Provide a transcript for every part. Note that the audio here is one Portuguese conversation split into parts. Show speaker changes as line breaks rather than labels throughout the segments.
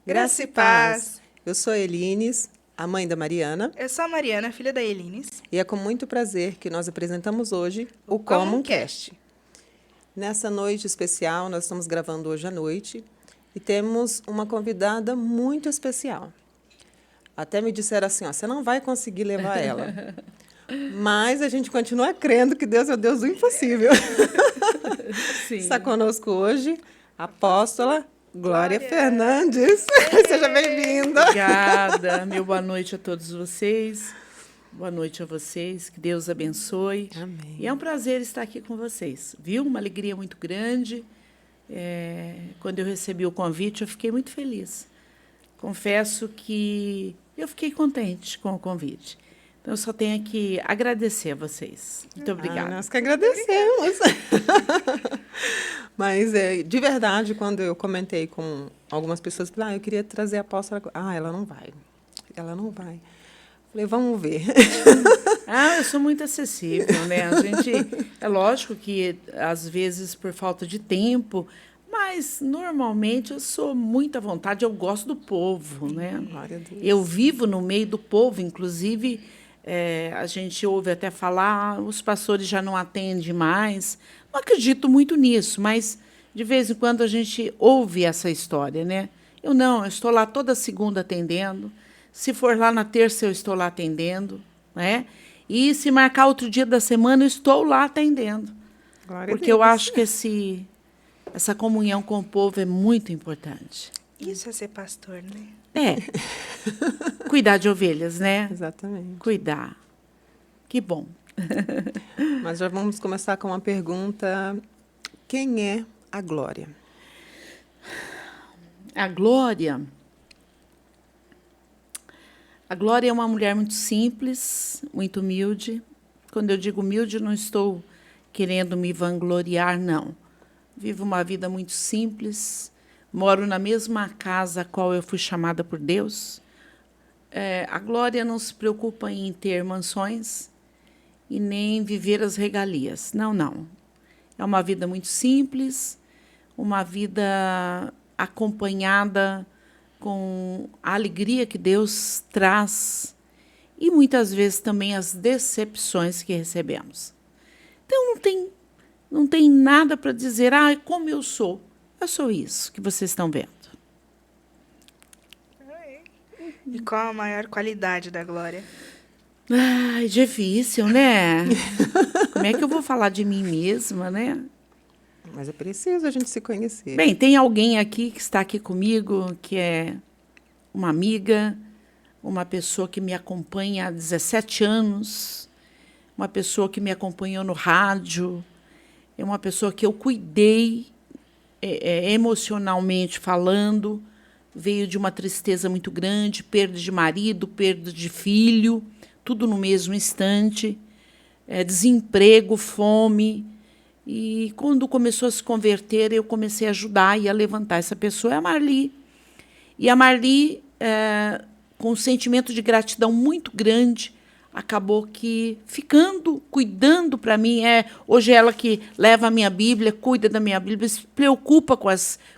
Graça e paz. Eu sou a Elines, a mãe da Mariana,
Eu sou a Mariana, filha da Elines.
e é com muito prazer que nós apresentamos hoje o Comuncast. Nessa noite especial, nós estamos gravando hoje à noite e temos uma convidada muito especial. Até me disseram assim, ó, você não vai conseguir levar ela. Mas a gente continua crendo que Deus é o Deus do impossível.
Sim.
Está conosco hoje a apóstola Glória Fernandes. Seja bem-vinda.
Obrigada. Meu boa noite a todos vocês. Boa noite a vocês. Que Deus abençoe.
Amém.
E é um prazer estar aqui com vocês. Viu? Uma alegria muito grande. Quando eu recebi o convite, eu fiquei muito feliz. Confesso que eu fiquei contente com o convite. Então, eu só tenho que agradecer a vocês. Muito obrigada.
Nós que agradecemos. Mas, de verdade, quando eu comentei com algumas pessoas, falei, eu queria trazer a apóstola. Ela não vai. Ela não vai. Falei, vamos ver.
Eu sou muito acessível, né? É lógico que, às vezes, por falta de tempo, mas, normalmente, eu sou muito à vontade, eu gosto do povo, né?
Glória a Deus.
Eu vivo no meio do povo, inclusive, a gente ouve até falar, os pastores já não atendem mais. Não acredito muito nisso, mas, de vez em quando, a gente ouve essa história, né? Eu estou lá toda segunda atendendo. Se for lá na terça, eu estou lá atendendo, né? E se marcar outro dia da semana, eu estou lá atendendo.
Glória a
Porque
Deus.
eu acho que essa comunhão com o povo é muito importante.
Isso é ser pastor, né?
Cuidar de ovelhas, né?
Exatamente.
Cuidar. Que bom.
Mas já vamos começar com uma pergunta. Quem é a Glória?
A Glória é uma mulher muito simples, muito humilde. Quando eu digo humilde, não estou querendo me vangloriar, não. Vivo uma vida muito simples, moro na mesma casa a qual eu fui chamada por Deus. A Glória não se preocupa em ter mansões e nem viver as regalias. Não. É uma vida muito simples, uma vida acompanhada com a alegria que Deus traz e, muitas vezes, também as decepções que recebemos. Então, não tem nada para dizer, como eu sou. Eu sou isso que vocês estão vendo.
E qual a maior qualidade da Glória?
Difícil, né? Como é que eu vou falar de mim mesma, né?
Mas é preciso a gente se conhecer.
Bem, tem alguém aqui que está aqui comigo, que é uma amiga, uma pessoa que me acompanha há 17 anos, uma pessoa que me acompanhou no rádio, é uma pessoa que eu cuidei emocionalmente falando, veio de uma tristeza muito grande, perda de marido, perda de filho, tudo no mesmo instante, desemprego, fome. E, quando começou a se converter, eu comecei a ajudar e a levantar essa pessoa, é a Marli. E a Marli, com um sentimento de gratidão muito grande, acabou que cuidando para mim. Hoje é ela que leva a minha Bíblia, cuida da minha Bíblia, se preocupa com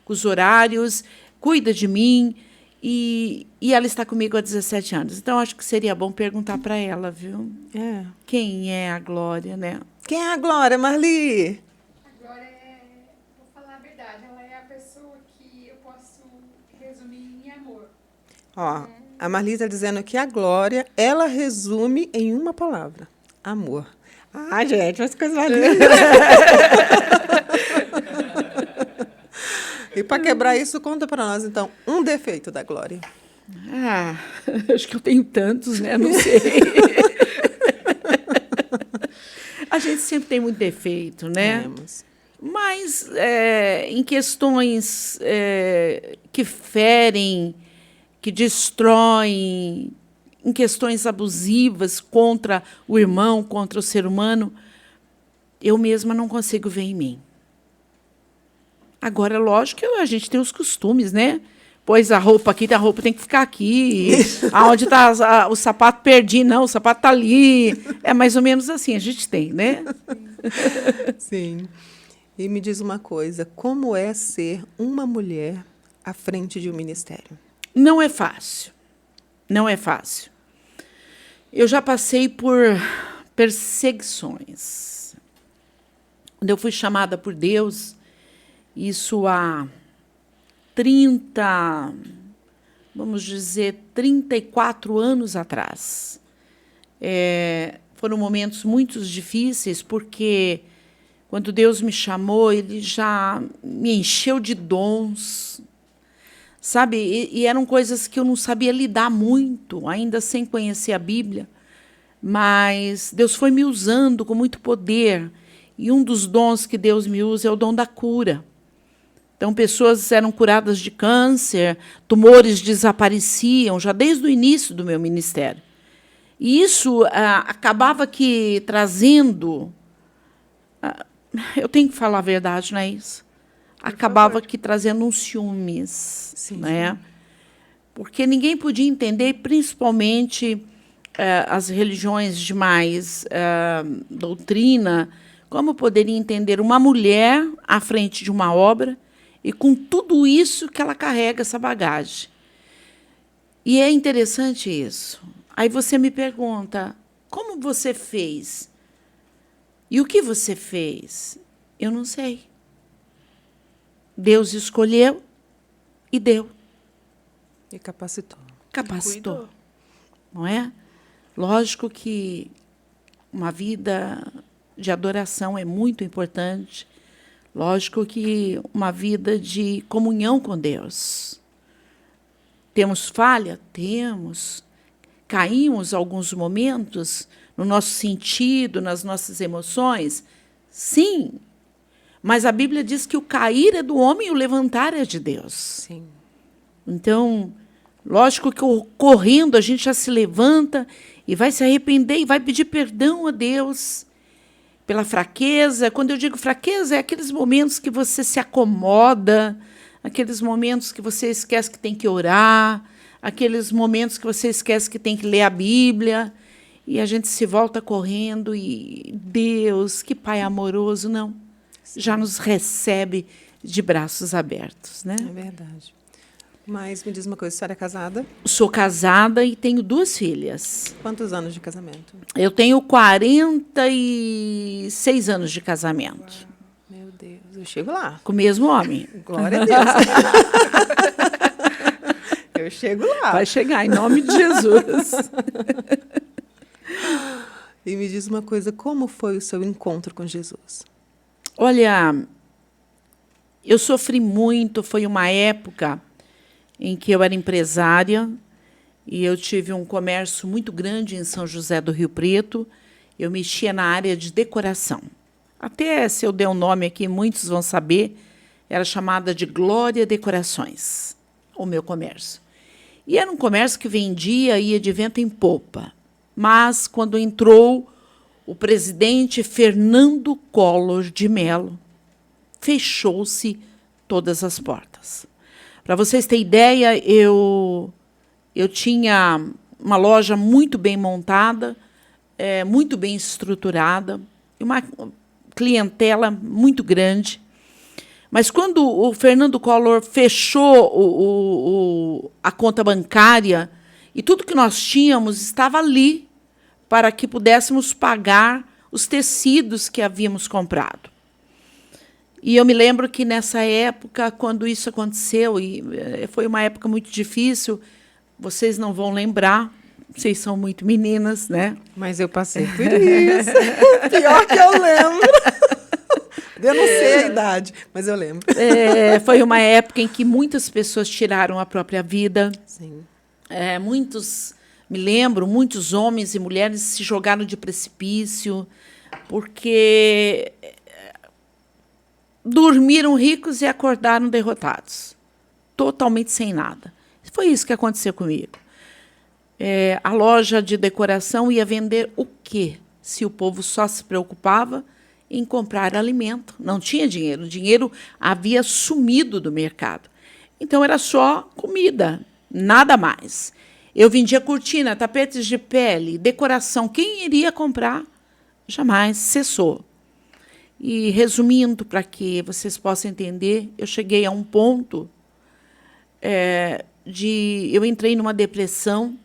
os horários, cuida de mim. E ela está comigo há 17 anos. Então, acho que seria bom perguntar para ela, viu? Quem é a Glória, né?
Quem é a Glória, Marli?
A Glória vou falar a verdade, ela é a pessoa que eu posso resumir em amor.
A Marli está dizendo que a Glória, ela resume em uma palavra: amor. Gente, mas que coisa mais linda. E para quebrar isso, conta para nós, então, um defeito da Glória.
Acho que eu tenho tantos, né? Não sei. A gente sempre tem muito defeito, né?
Temos.
Mas, em questões que ferem, que destroem, em questões abusivas contra o irmão, contra o ser humano, eu mesma não consigo ver em mim. Agora, lógico que a gente tem os costumes, né? Pôs a roupa aqui, a roupa tem que ficar aqui. Aonde está o sapato, perdi. Não, o sapato está ali. É mais ou menos assim, a gente tem, né?
Sim. E me diz uma coisa, como é ser uma mulher à frente de um ministério?
Não é fácil. Não é fácil. Eu já passei por perseguições. Quando eu fui chamada por Deus, isso há 34 anos atrás. Foram momentos muito difíceis, porque quando Deus me chamou, Ele já me encheu de dons, sabe? E eram coisas que eu não sabia lidar muito, ainda sem conhecer a Bíblia. Mas Deus foi me usando com muito poder. E um dos dons que Deus me usa é o dom da cura. Então, pessoas eram curadas de câncer, tumores desapareciam, já desde o início do meu ministério. E isso acabava que trazendo... eu tenho que falar a verdade, não é isso? Acabava que trazendo uns ciúmes.
Sim,
né?
sim.
Porque ninguém podia entender, principalmente as religiões de mais doutrina, como poderia entender uma mulher à frente de uma obra e com tudo isso que ela carrega, essa bagagem. E é interessante isso. Aí você me pergunta, como você fez? E o que você fez? Eu não sei. Deus escolheu e deu.
E capacitou.
Capacitou.
Cuidou.
Não é? Lógico que uma vida de adoração é muito importante. Lógico que uma vida de comunhão com Deus. Temos falha? Temos. Caímos alguns momentos no nosso sentido, nas nossas emoções? Sim. Mas a Bíblia diz que o cair é do homem e o levantar é de Deus.
Sim.
Então, lógico que correndo a gente já se levanta e vai se arrepender e vai pedir perdão a Deus pela fraqueza. Quando eu digo fraqueza, é aqueles momentos que você se acomoda, aqueles momentos que você esquece que tem que orar, aqueles momentos que você esquece que tem que ler a Bíblia, e a gente se volta correndo e Deus, que Pai amoroso, não, já nos recebe de braços abertos, né?
É verdade. Mas me diz uma coisa, a senhora é casada?
Sou casada e tenho 2 filhas.
Quantos anos de casamento?
Eu tenho 46 anos de casamento.
Meu Deus, eu chego lá.
Com o mesmo homem.
Glória a Deus. Eu chego lá.
Vai chegar, em nome de Jesus.
E me diz uma coisa, como foi o seu encontro com Jesus?
Olha, eu sofri muito, foi uma época em que eu era empresária e eu tive um comércio muito grande em São José do Rio Preto. Eu mexia na área de decoração. Até se eu der um nome aqui, muitos vão saber, era chamada de Glória Decorações, o meu comércio. E era um comércio que vendia e ia de vento em popa. Mas, quando entrou o presidente Fernando Collor de Mello, fechou-se todas as portas. Para vocês terem ideia, eu tinha uma loja muito bem montada, muito bem estruturada, uma clientela muito grande. Mas quando o Fernando Collor fechou a conta bancária, e tudo que nós tínhamos estava ali para que pudéssemos pagar os tecidos que havíamos comprado. E eu me lembro que, nessa época, quando isso aconteceu, e foi uma época muito difícil, vocês não vão lembrar, vocês são muito meninas, né?
Mas eu passei por isso. Pior que eu lembro. Eu não sei a idade, mas eu lembro.
Foi uma época em que muitas pessoas tiraram a própria vida.
Sim.
Me lembro, muitos homens e mulheres se jogaram de precipício, porque dormiram ricos e acordaram derrotados, totalmente sem nada. Foi isso que aconteceu comigo. A loja de decoração ia vender o quê? Se o povo só se preocupava em comprar alimento. Não tinha dinheiro. O dinheiro havia sumido do mercado. Então, era só comida, nada mais. Eu vendia cortina, tapetes de pele, decoração. Quem iria comprar? Jamais. Cessou. E, resumindo, para que vocês possam entender, eu cheguei a um ponto eu entrei numa depressão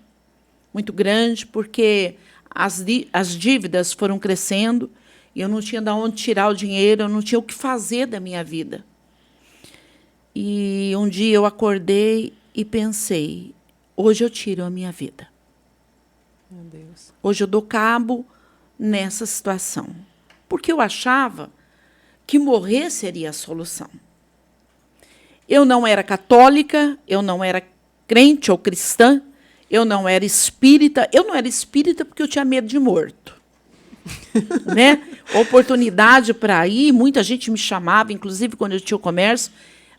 muito grande, porque as dívidas foram crescendo, e eu não tinha de onde tirar o dinheiro, eu não tinha o que fazer da minha vida. E um dia eu acordei e pensei, hoje eu tiro a minha vida.
Meu Deus.
Hoje eu dou cabo nessa situação. Porque eu achava que morrer seria a solução. Eu não era católica, eu não era crente ou cristã, eu não era espírita. Eu não era espírita porque eu tinha medo de morto. Né? Oportunidade para ir, muita gente me chamava, inclusive quando eu tinha o comércio,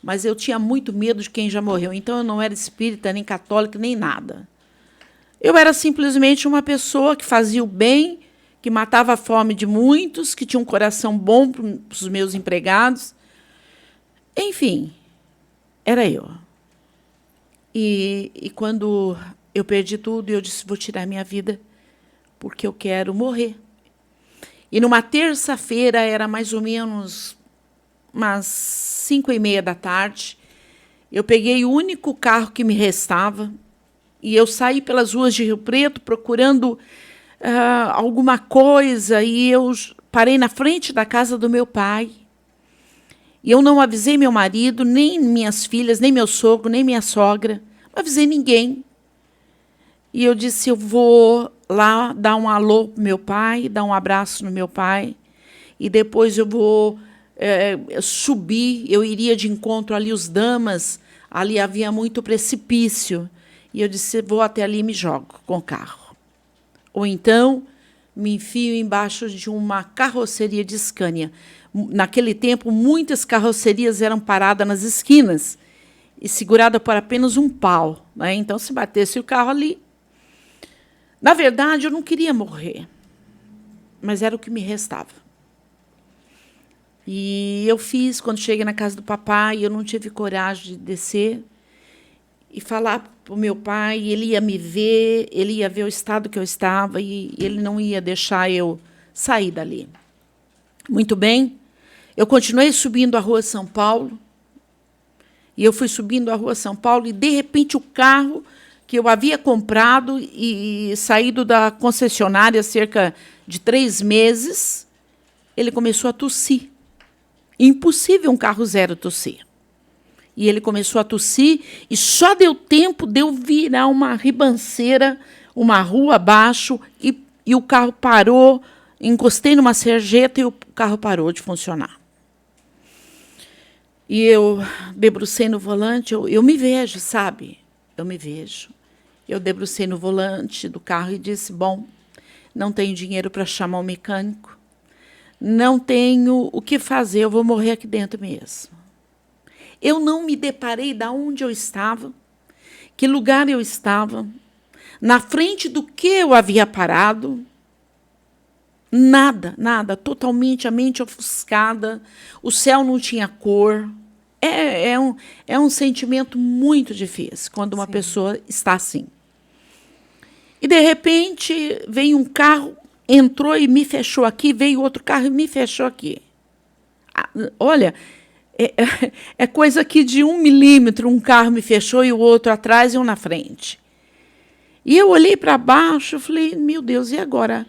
mas eu tinha muito medo de quem já morreu. Então, eu não era espírita, nem católica, nem nada. Eu era simplesmente uma pessoa que fazia o bem, que matava a fome de muitos, que tinha um coração bom para os meus empregados. Enfim, era eu. E quando eu perdi tudo, eu disse, vou tirar minha vida, porque eu quero morrer. E numa terça-feira, era mais ou menos umas 5h30 da tarde, eu peguei o único carro que me restava e eu saí pelas ruas de Rio Preto procurando alguma coisa, e eu parei na frente da casa do meu pai. E eu não avisei meu marido, nem minhas filhas, nem meu sogro, nem minha sogra. Não avisei ninguém. E eu disse, eu vou lá dar um alô para meu pai, dar um abraço no meu pai, e depois eu vou subir, eu iria de encontro ali os Damas, ali havia muito precipício. E eu disse, vou até ali e me jogo com o carro. Ou então, me enfio embaixo de uma carroceria de Scania. Naquele tempo, muitas carrocerias eram paradas nas esquinas e seguradas por apenas um pau. Né? Então, se batesse o carro ali... Na verdade, eu não queria morrer, mas era o que me restava. E eu fiz, quando cheguei na casa do papai, eu não tive coragem de descer e falar para o meu pai, ele ia me ver, ele ia ver o estado que eu estava e ele não ia deixar eu sair dali. Muito bem, eu continuei subindo a Rua São Paulo, e eu fui subindo a Rua São Paulo, e, de repente, o carro que eu havia comprado e saído da concessionária há cerca de 3 meses, ele começou a tossir. Impossível um carro zero tossir. E ele começou a tossir, e só deu tempo de eu virar uma ribanceira, uma rua abaixo, e o carro parou, encostei numa sarjeta e o carro parou de funcionar. E eu debrucei no volante, eu me vejo, sabe? Eu me vejo. Eu debrucei no volante do carro e disse, bom, não tenho dinheiro para chamar um mecânico, não tenho o que fazer, eu vou morrer aqui dentro mesmo. Eu não me deparei de onde eu estava, que lugar eu estava, na frente do que eu havia parado. Nada, nada, totalmente a mente ofuscada, o céu não tinha cor. É um sentimento muito difícil quando uma pessoa está assim. E, de repente, veio um carro, entrou e me fechou aqui, veio outro carro e me fechou aqui. Olha, é coisa que de 1 milímetro um carro me fechou e o outro atrás e um na frente. E eu olhei para baixo e falei, meu Deus, e agora?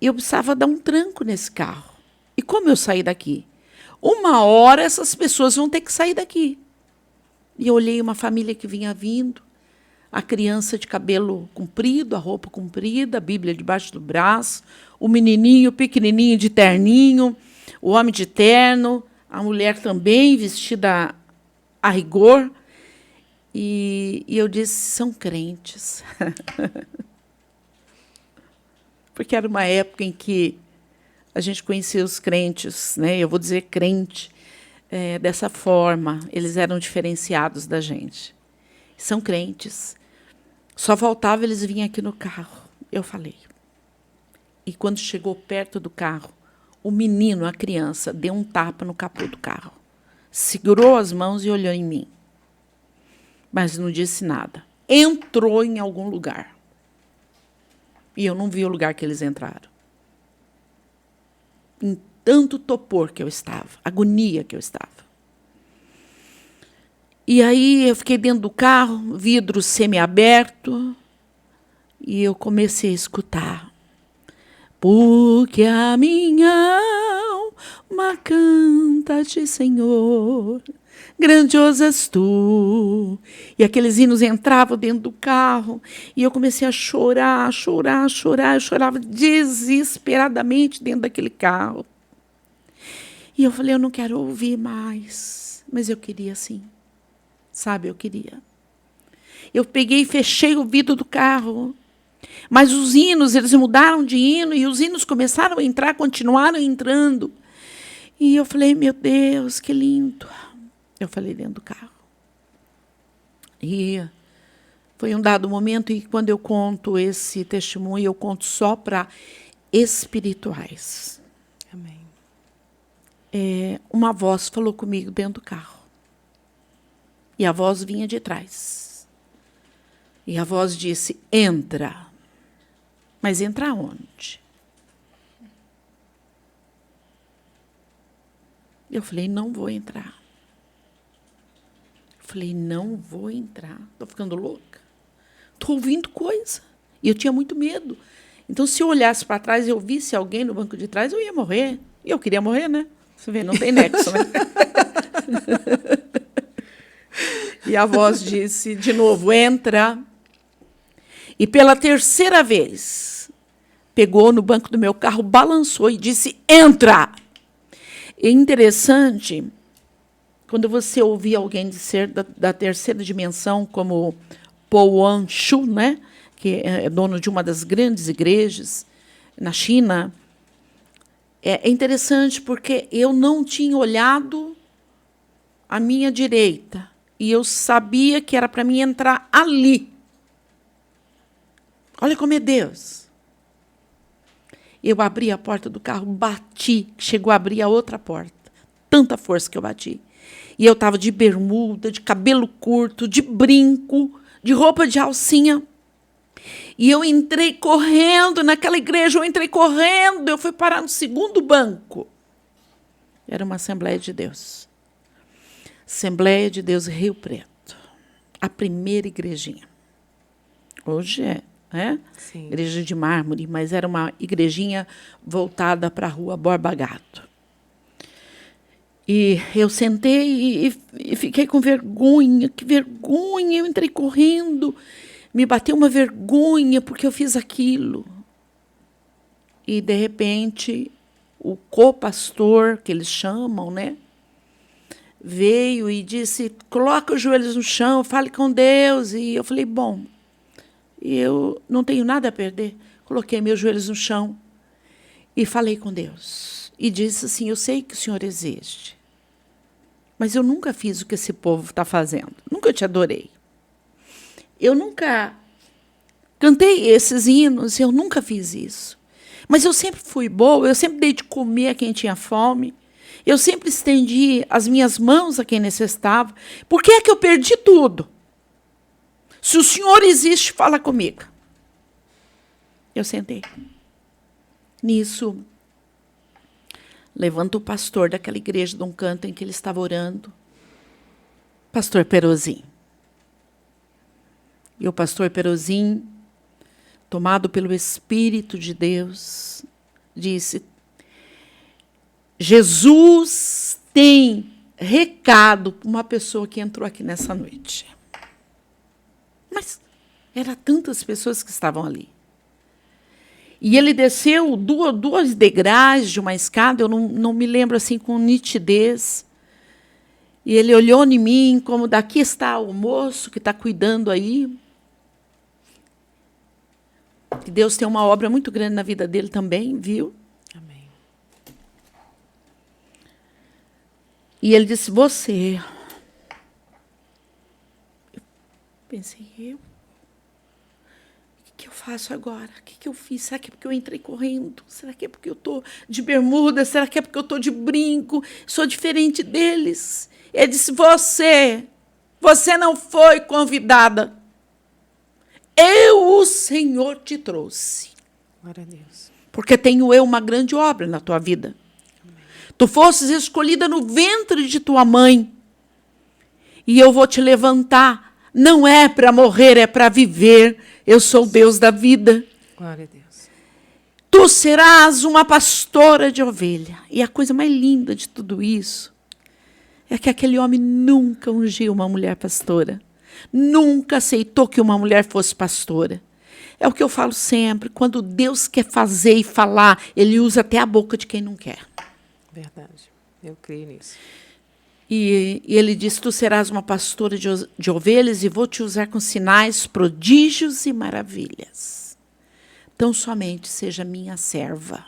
Eu precisava dar um tranco nesse carro. E como eu saí daqui? Uma hora essas pessoas vão ter que sair daqui. E eu olhei uma família que vinha vindo, a criança de cabelo comprido, a roupa comprida, a Bíblia debaixo do braço, o menininho pequenininho de terninho, o homem de terno, a mulher também vestida a rigor. E eu disse, são crentes. Porque era uma época em que a gente conhecia os crentes, né? Eu vou dizer crente, dessa forma, eles eram diferenciados da gente. São crentes. Só faltava eles virem aqui no carro. Eu falei. E quando chegou perto do carro, o menino, a criança, deu um tapa no capô do carro. Segurou as mãos e olhou em mim. Mas não disse nada. Entrou em algum lugar. E eu não vi o lugar que eles entraram. Em tanto topor que eu estava, agonia que eu estava. E aí eu fiquei dentro do carro, vidro semiaberto, e eu comecei a escutar. Porque a minha alma canta-te, Senhor, grandioso és tu. E aqueles hinos entravam dentro do carro, e eu comecei a chorar, chorar, chorar. Eu chorava desesperadamente dentro daquele carro. E eu falei, eu não quero ouvir mais. Mas eu queria sim. Sabe, eu queria. Eu peguei e fechei o vidro do carro. Mas os hinos, eles mudaram de hino, e os hinos começaram a entrar, continuaram entrando. E eu falei, meu Deus, que lindo. Eu falei dentro do carro. E foi um dado momento, e quando eu conto esse testemunho, eu conto só para espirituais.
Amém.
Uma voz falou comigo dentro do carro. E a voz vinha de trás. E a voz disse, entra. Mas entra onde? Eu falei, não vou entrar. Eu falei, não vou entrar. Estou ficando louca. Estou ouvindo coisa. E eu tinha muito medo. Então, se eu olhasse para trás e eu visse alguém no banco de trás, eu ia morrer. E eu queria morrer, né? Você vê, não tem nexo, né? E a voz disse, de novo, entra. E pela terceira vez, pegou no banco do meu carro, balançou e disse, entra! É interessante, quando você ouvir alguém dizer da terceira dimensão, como Paul Wan-Shu, né, que é dono de uma das grandes igrejas na China, é interessante porque eu não tinha olhado à minha direita e eu sabia que era para mim entrar ali. Olha como é Deus. Eu abri a porta do carro, bati, chegou a abrir a outra porta. Tanta força que eu bati. E eu estava de bermuda, de cabelo curto, de brinco, de roupa de alcinha. E eu entrei correndo naquela igreja, eu fui parar no segundo banco. Era uma Assembleia de Deus. Assembleia de Deus Rio Preto. A primeira igrejinha. Hoje é.
Sim.
Igreja de mármore, mas era uma igrejinha voltada para a rua Borba Gato. E eu sentei e fiquei com vergonha, que vergonha, eu entrei correndo, me bateu uma vergonha porque eu fiz aquilo. E, de repente, o co-pastor, que eles chamam, né, veio e disse, coloca os joelhos no chão, fale com Deus. E eu falei, bom, eu não tenho nada a perder. Coloquei meus joelhos no chão e falei com Deus. E disse assim, eu sei que o Senhor existe, mas eu nunca fiz o que esse povo está fazendo. Nunca te adorei. Eu nunca cantei esses hinos, eu nunca fiz isso. Mas eu sempre fui boa, eu sempre dei de comer a quem tinha fome. Eu sempre estendi as minhas mãos a quem necessitava. Por que é que eu perdi tudo? Se o Senhor existe, fala comigo. Eu sentei. Nisso, levanta o pastor daquela igreja de um canto em que ele estava orando. Pastor Perozin. E o pastor Perozin, tomado pelo Espírito de Deus, disse, Jesus tem recado para uma pessoa que entrou aqui nessa noite. Mas eram tantas pessoas que estavam ali. E ele desceu duas degraus de uma escada, eu não me lembro assim com nitidez. E ele olhou em mim como, daqui está o moço que está cuidando aí. Que Deus tem uma obra muito grande na vida dele também, viu?
Amém.
E ele disse, você. Eu pensei, eu? O que eu faço agora? O que eu fiz? Será que é porque eu entrei correndo? Será que é porque eu estou de bermuda? Será que é porque eu estou de brinco? Sou diferente deles. Ele disse, você não foi convidada. Eu, o Senhor, te trouxe.
Glória a Deus.
Porque tenho eu uma grande obra na tua vida. Amém. Tu fostes escolhida no ventre de tua mãe. e eu vou te levantar. Não é para morrer, é para viver. Eu sou o Deus da vida.
Glória a Deus.
Tu serás uma pastora de ovelha. E a coisa mais linda de tudo isso é que aquele homem nunca ungiu uma mulher pastora. Nunca aceitou que uma mulher fosse pastora. É o que eu falo sempre. Quando Deus quer fazer e falar, Ele usa até a boca de quem não quer.
Verdade. Eu creio nisso.
E ele disse, tu serás uma pastora de ovelhas e vou te usar com sinais, prodígios e maravilhas. Tão somente seja minha serva.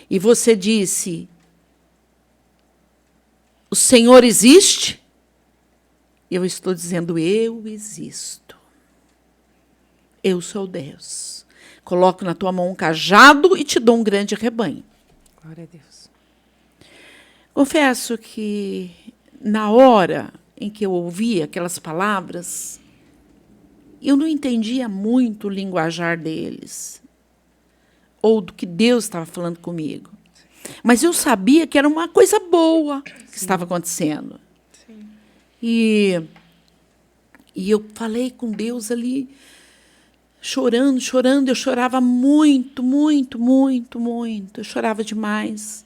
E você disse, o Senhor existe? Eu estou dizendo, eu existo. Eu sou Deus. Coloco na tua mão um cajado e te dou um grande rebanho.
Glória a Deus.
Confesso que, na hora em que eu ouvi aquelas palavras, eu não entendia muito o linguajar deles, ou do que Deus estava falando comigo. Mas eu sabia que era uma coisa boa que estava acontecendo.
Sim.
E eu falei com Deus ali, chorando, chorando. Eu chorava muito, muito, muito, muito. Eu chorava demais.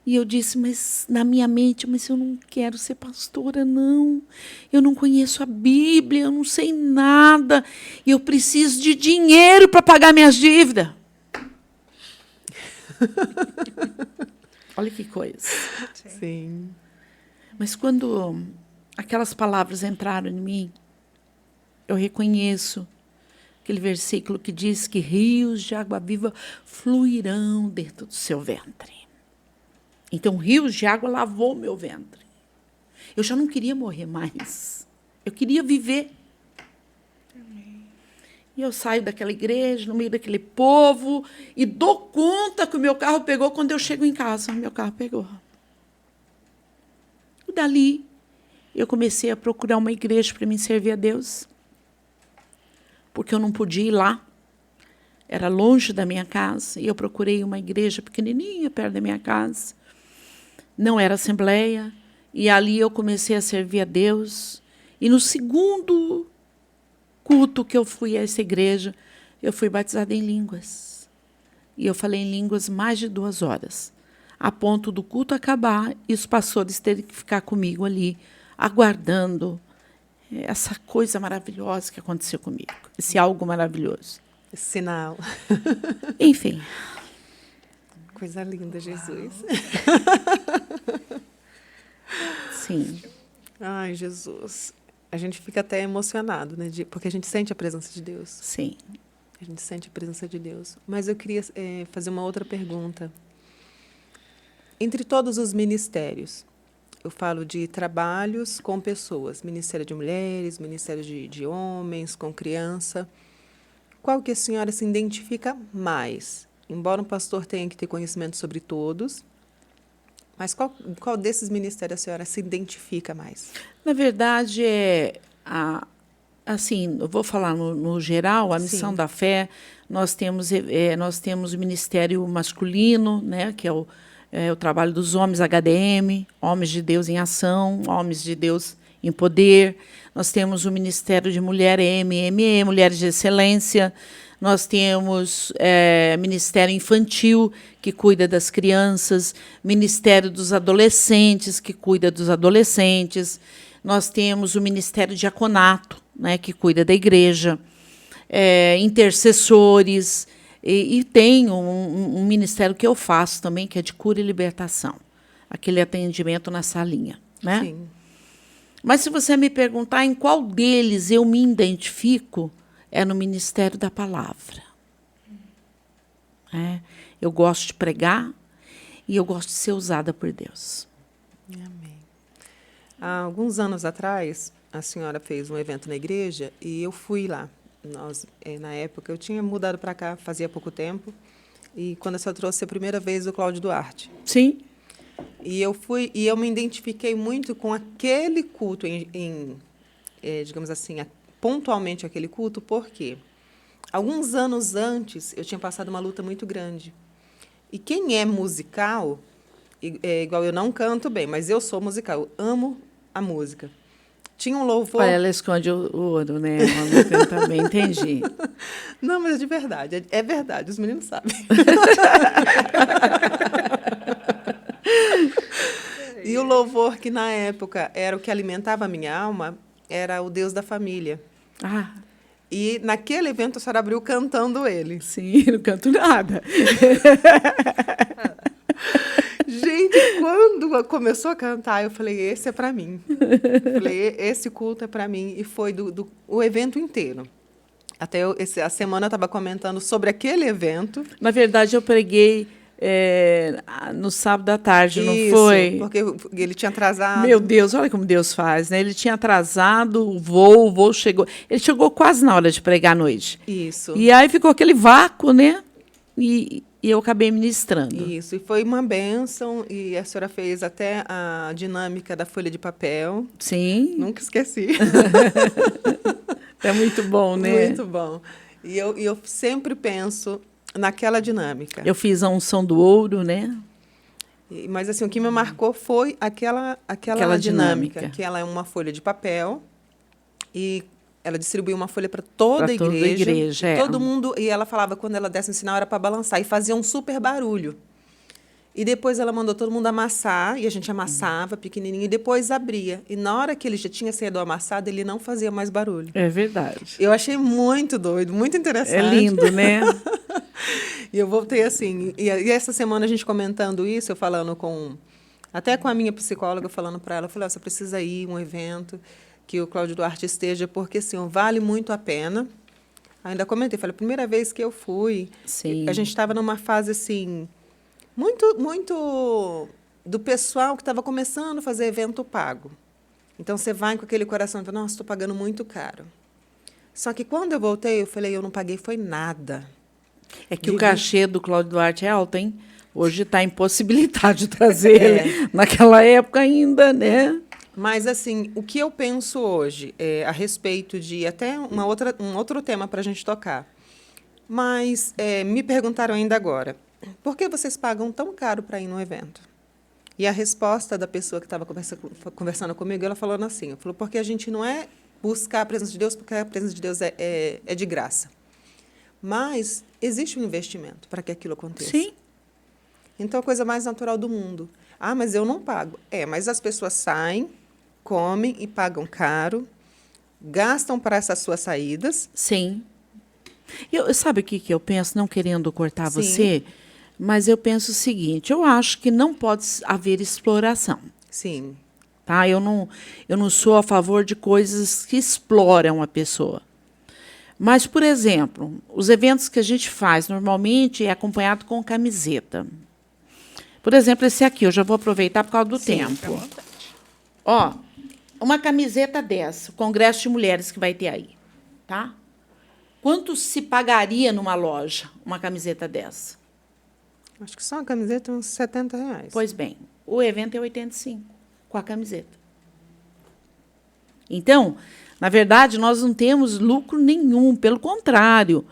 E eu disse, mas na minha mente, mas eu não quero ser pastora, não. Eu não conheço a Bíblia, eu não sei nada. E eu preciso de dinheiro para pagar minhas dívidas. Olha que coisa.
Sim.
Mas quando aquelas palavras entraram em mim, eu reconheço aquele versículo que diz que rios de água viva fluirão dentro do seu ventre. Então, rios de água lavou meu ventre. Eu já não queria morrer mais. Eu queria viver. E eu saio daquela igreja, no meio daquele povo, e dou conta que o meu carro pegou quando eu chego em casa. O meu carro pegou. E dali, eu comecei a procurar uma igreja para me servir a Deus. Porque eu não podia ir lá. Era longe da minha casa. E eu procurei uma igreja pequenininha perto da minha casa. Não era assembleia, e ali eu comecei a servir a Deus. E no segundo culto que eu fui a essa igreja, eu fui batizada em línguas. E eu falei em línguas mais de 2 horas, a ponto do culto acabar e os pastores terem que ficar comigo ali, aguardando essa coisa maravilhosa que aconteceu comigo, esse algo maravilhoso.
Sinal.
Enfim.
Coisa linda, Jesus.
Sim.
Ai, Jesus. A gente fica até emocionado, né? Porque a gente sente a presença de Deus.
Sim.
A gente sente a presença de Deus. Mas eu queria fazer uma outra pergunta. Entre todos os ministérios, eu falo de trabalhos com pessoas, Ministério de Mulheres, Ministério de Homens, com criança. Qual que a senhora se identifica mais? Embora um pastor tenha que ter conhecimento sobre todos, mas qual desses ministérios a senhora se identifica mais?
Na verdade, assim, eu vou falar no geral, a missão da fé, nós temos o ministério masculino, né, que é o trabalho dos homens HDM, Homens de Deus em Ação, Homens de Deus em Poder. Nós temos o ministério de mulher MME, Mulheres de Excelência. Nós temos Ministério Infantil, que cuida das crianças, Ministério dos Adolescentes, que cuida dos adolescentes. Nós temos o Ministério Diaconato, né, que cuida da igreja, intercessores, e tem um ministério que eu faço também, que é de cura e libertação, aquele atendimento na salinha. Né?
Sim.
Mas se você me perguntar em qual deles eu me identifico, é no ministério da palavra. Eu gosto de pregar e eu gosto de ser usada por Deus.
Amém. Há alguns anos atrás, a senhora fez um evento na igreja e eu fui lá. Na época, eu tinha mudado para cá fazia pouco tempo, e quando a senhora trouxe a primeira vez o Cláudio Duarte.
Sim.
E eu fui e eu me identifiquei muito com aquele culto, digamos assim, pontualmente aquele culto, porque alguns anos antes eu tinha passado uma luta muito grande. E quem é musical, igual eu não canto bem, mas eu sou musical, eu amo a música. tinha um louvor.
Olha, ela esconde o ouro, né? Eu também entendi.
Não, mas é de verdade. É verdade, os meninos sabem. E o louvor que, na época, era o que alimentava a minha alma, era o Deus da Família.
Ah,
E, naquele evento, a senhora abriu cantando ele.
sim, não canto nada.
Gente, quando começou a cantar, eu falei, esse é para mim. Eu falei, esse culto é para mim. E foi o evento inteiro. Até a semana eu estava comentando sobre aquele evento.
Na verdade, eu preguei no sábado à tarde, não
Isso,
foi?
porque ele tinha atrasado.
Meu Deus, olha como Deus faz, né? Ele tinha atrasado o voo chegou. Ele chegou quase na hora de pregar à noite.
Isso.
E aí ficou aquele vácuo, né? E eu acabei ministrando.
Isso, e foi uma bênção, e a senhora fez até a dinâmica da folha de papel.
Sim.
Nunca esqueci.
É muito bom, né?
Muito bom. E eu sempre penso naquela dinâmica.
Eu fiz a unção do ouro, né?
Mas assim, o que me marcou foi aquela dinâmica, que ela é uma folha de papel e ela distribuiu uma folha para toda a igreja. Todo mundo, e ela falava quando ela desse um sinal era para balançar e fazia um super barulho. E depois ela mandou todo mundo amassar, e a gente amassava pequenininho, e depois abria. E na hora que ele já tinha saído amassado, ele não fazia mais barulho.
É verdade.
Eu achei muito doido, muito interessante.
É lindo, né?
E eu voltei assim. E essa semana a gente comentando isso, eu falando até com a minha psicóloga, falando para ela, eu falei, você precisa ir um evento que o Cláudio Duarte esteja, porque assim, vale muito a pena. Ainda comentei, falei, a primeira vez que eu fui,
Sim.
a gente estava numa fase assim, muito do pessoal que estava começando a fazer evento pago. Então, você vai com aquele coração e fala, nossa, estou pagando muito caro. Só que quando eu voltei, eu falei, eu não paguei foi nada.
É que o cachê do Cláudio Duarte é alto, hein? Hoje está impossibilitado de trazer ele. Naquela época ainda, né?
Mas, assim, o que eu penso hoje a respeito de até um outro tema para a gente tocar. Mas me perguntaram ainda agora, por que vocês pagam tão caro para ir num evento? E a resposta da pessoa que estava conversando comigo, ela falando assim, falou, porque a gente não é buscar a presença de Deus, porque a presença de Deus é de graça. Mas existe um investimento para que aquilo aconteça.
Sim.
Então, a coisa mais natural do mundo. Ah, mas eu não pago. Mas as pessoas saem, comem e pagam caro, gastam para essas suas saídas.
Sim. Sabe o que eu penso, não querendo cortar
Sim.
você, mas eu penso o seguinte, eu acho que não pode haver exploração.
Sim.
Tá? Eu não sou a favor de coisas que exploram a pessoa. Mas, por exemplo, os eventos que a gente faz normalmente é acompanhado com camiseta. Por exemplo, esse aqui, eu já vou aproveitar por causa do tempo. Ó, uma camiseta dessa, o Congresso de Mulheres que vai ter aí, tá? Quanto se pagaria numa loja uma camiseta dessa?
Acho que só uma camiseta uns R$70.
Pois bem, o evento é 85 com a camiseta. Então, na verdade, nós não temos lucro nenhum, pelo contrário.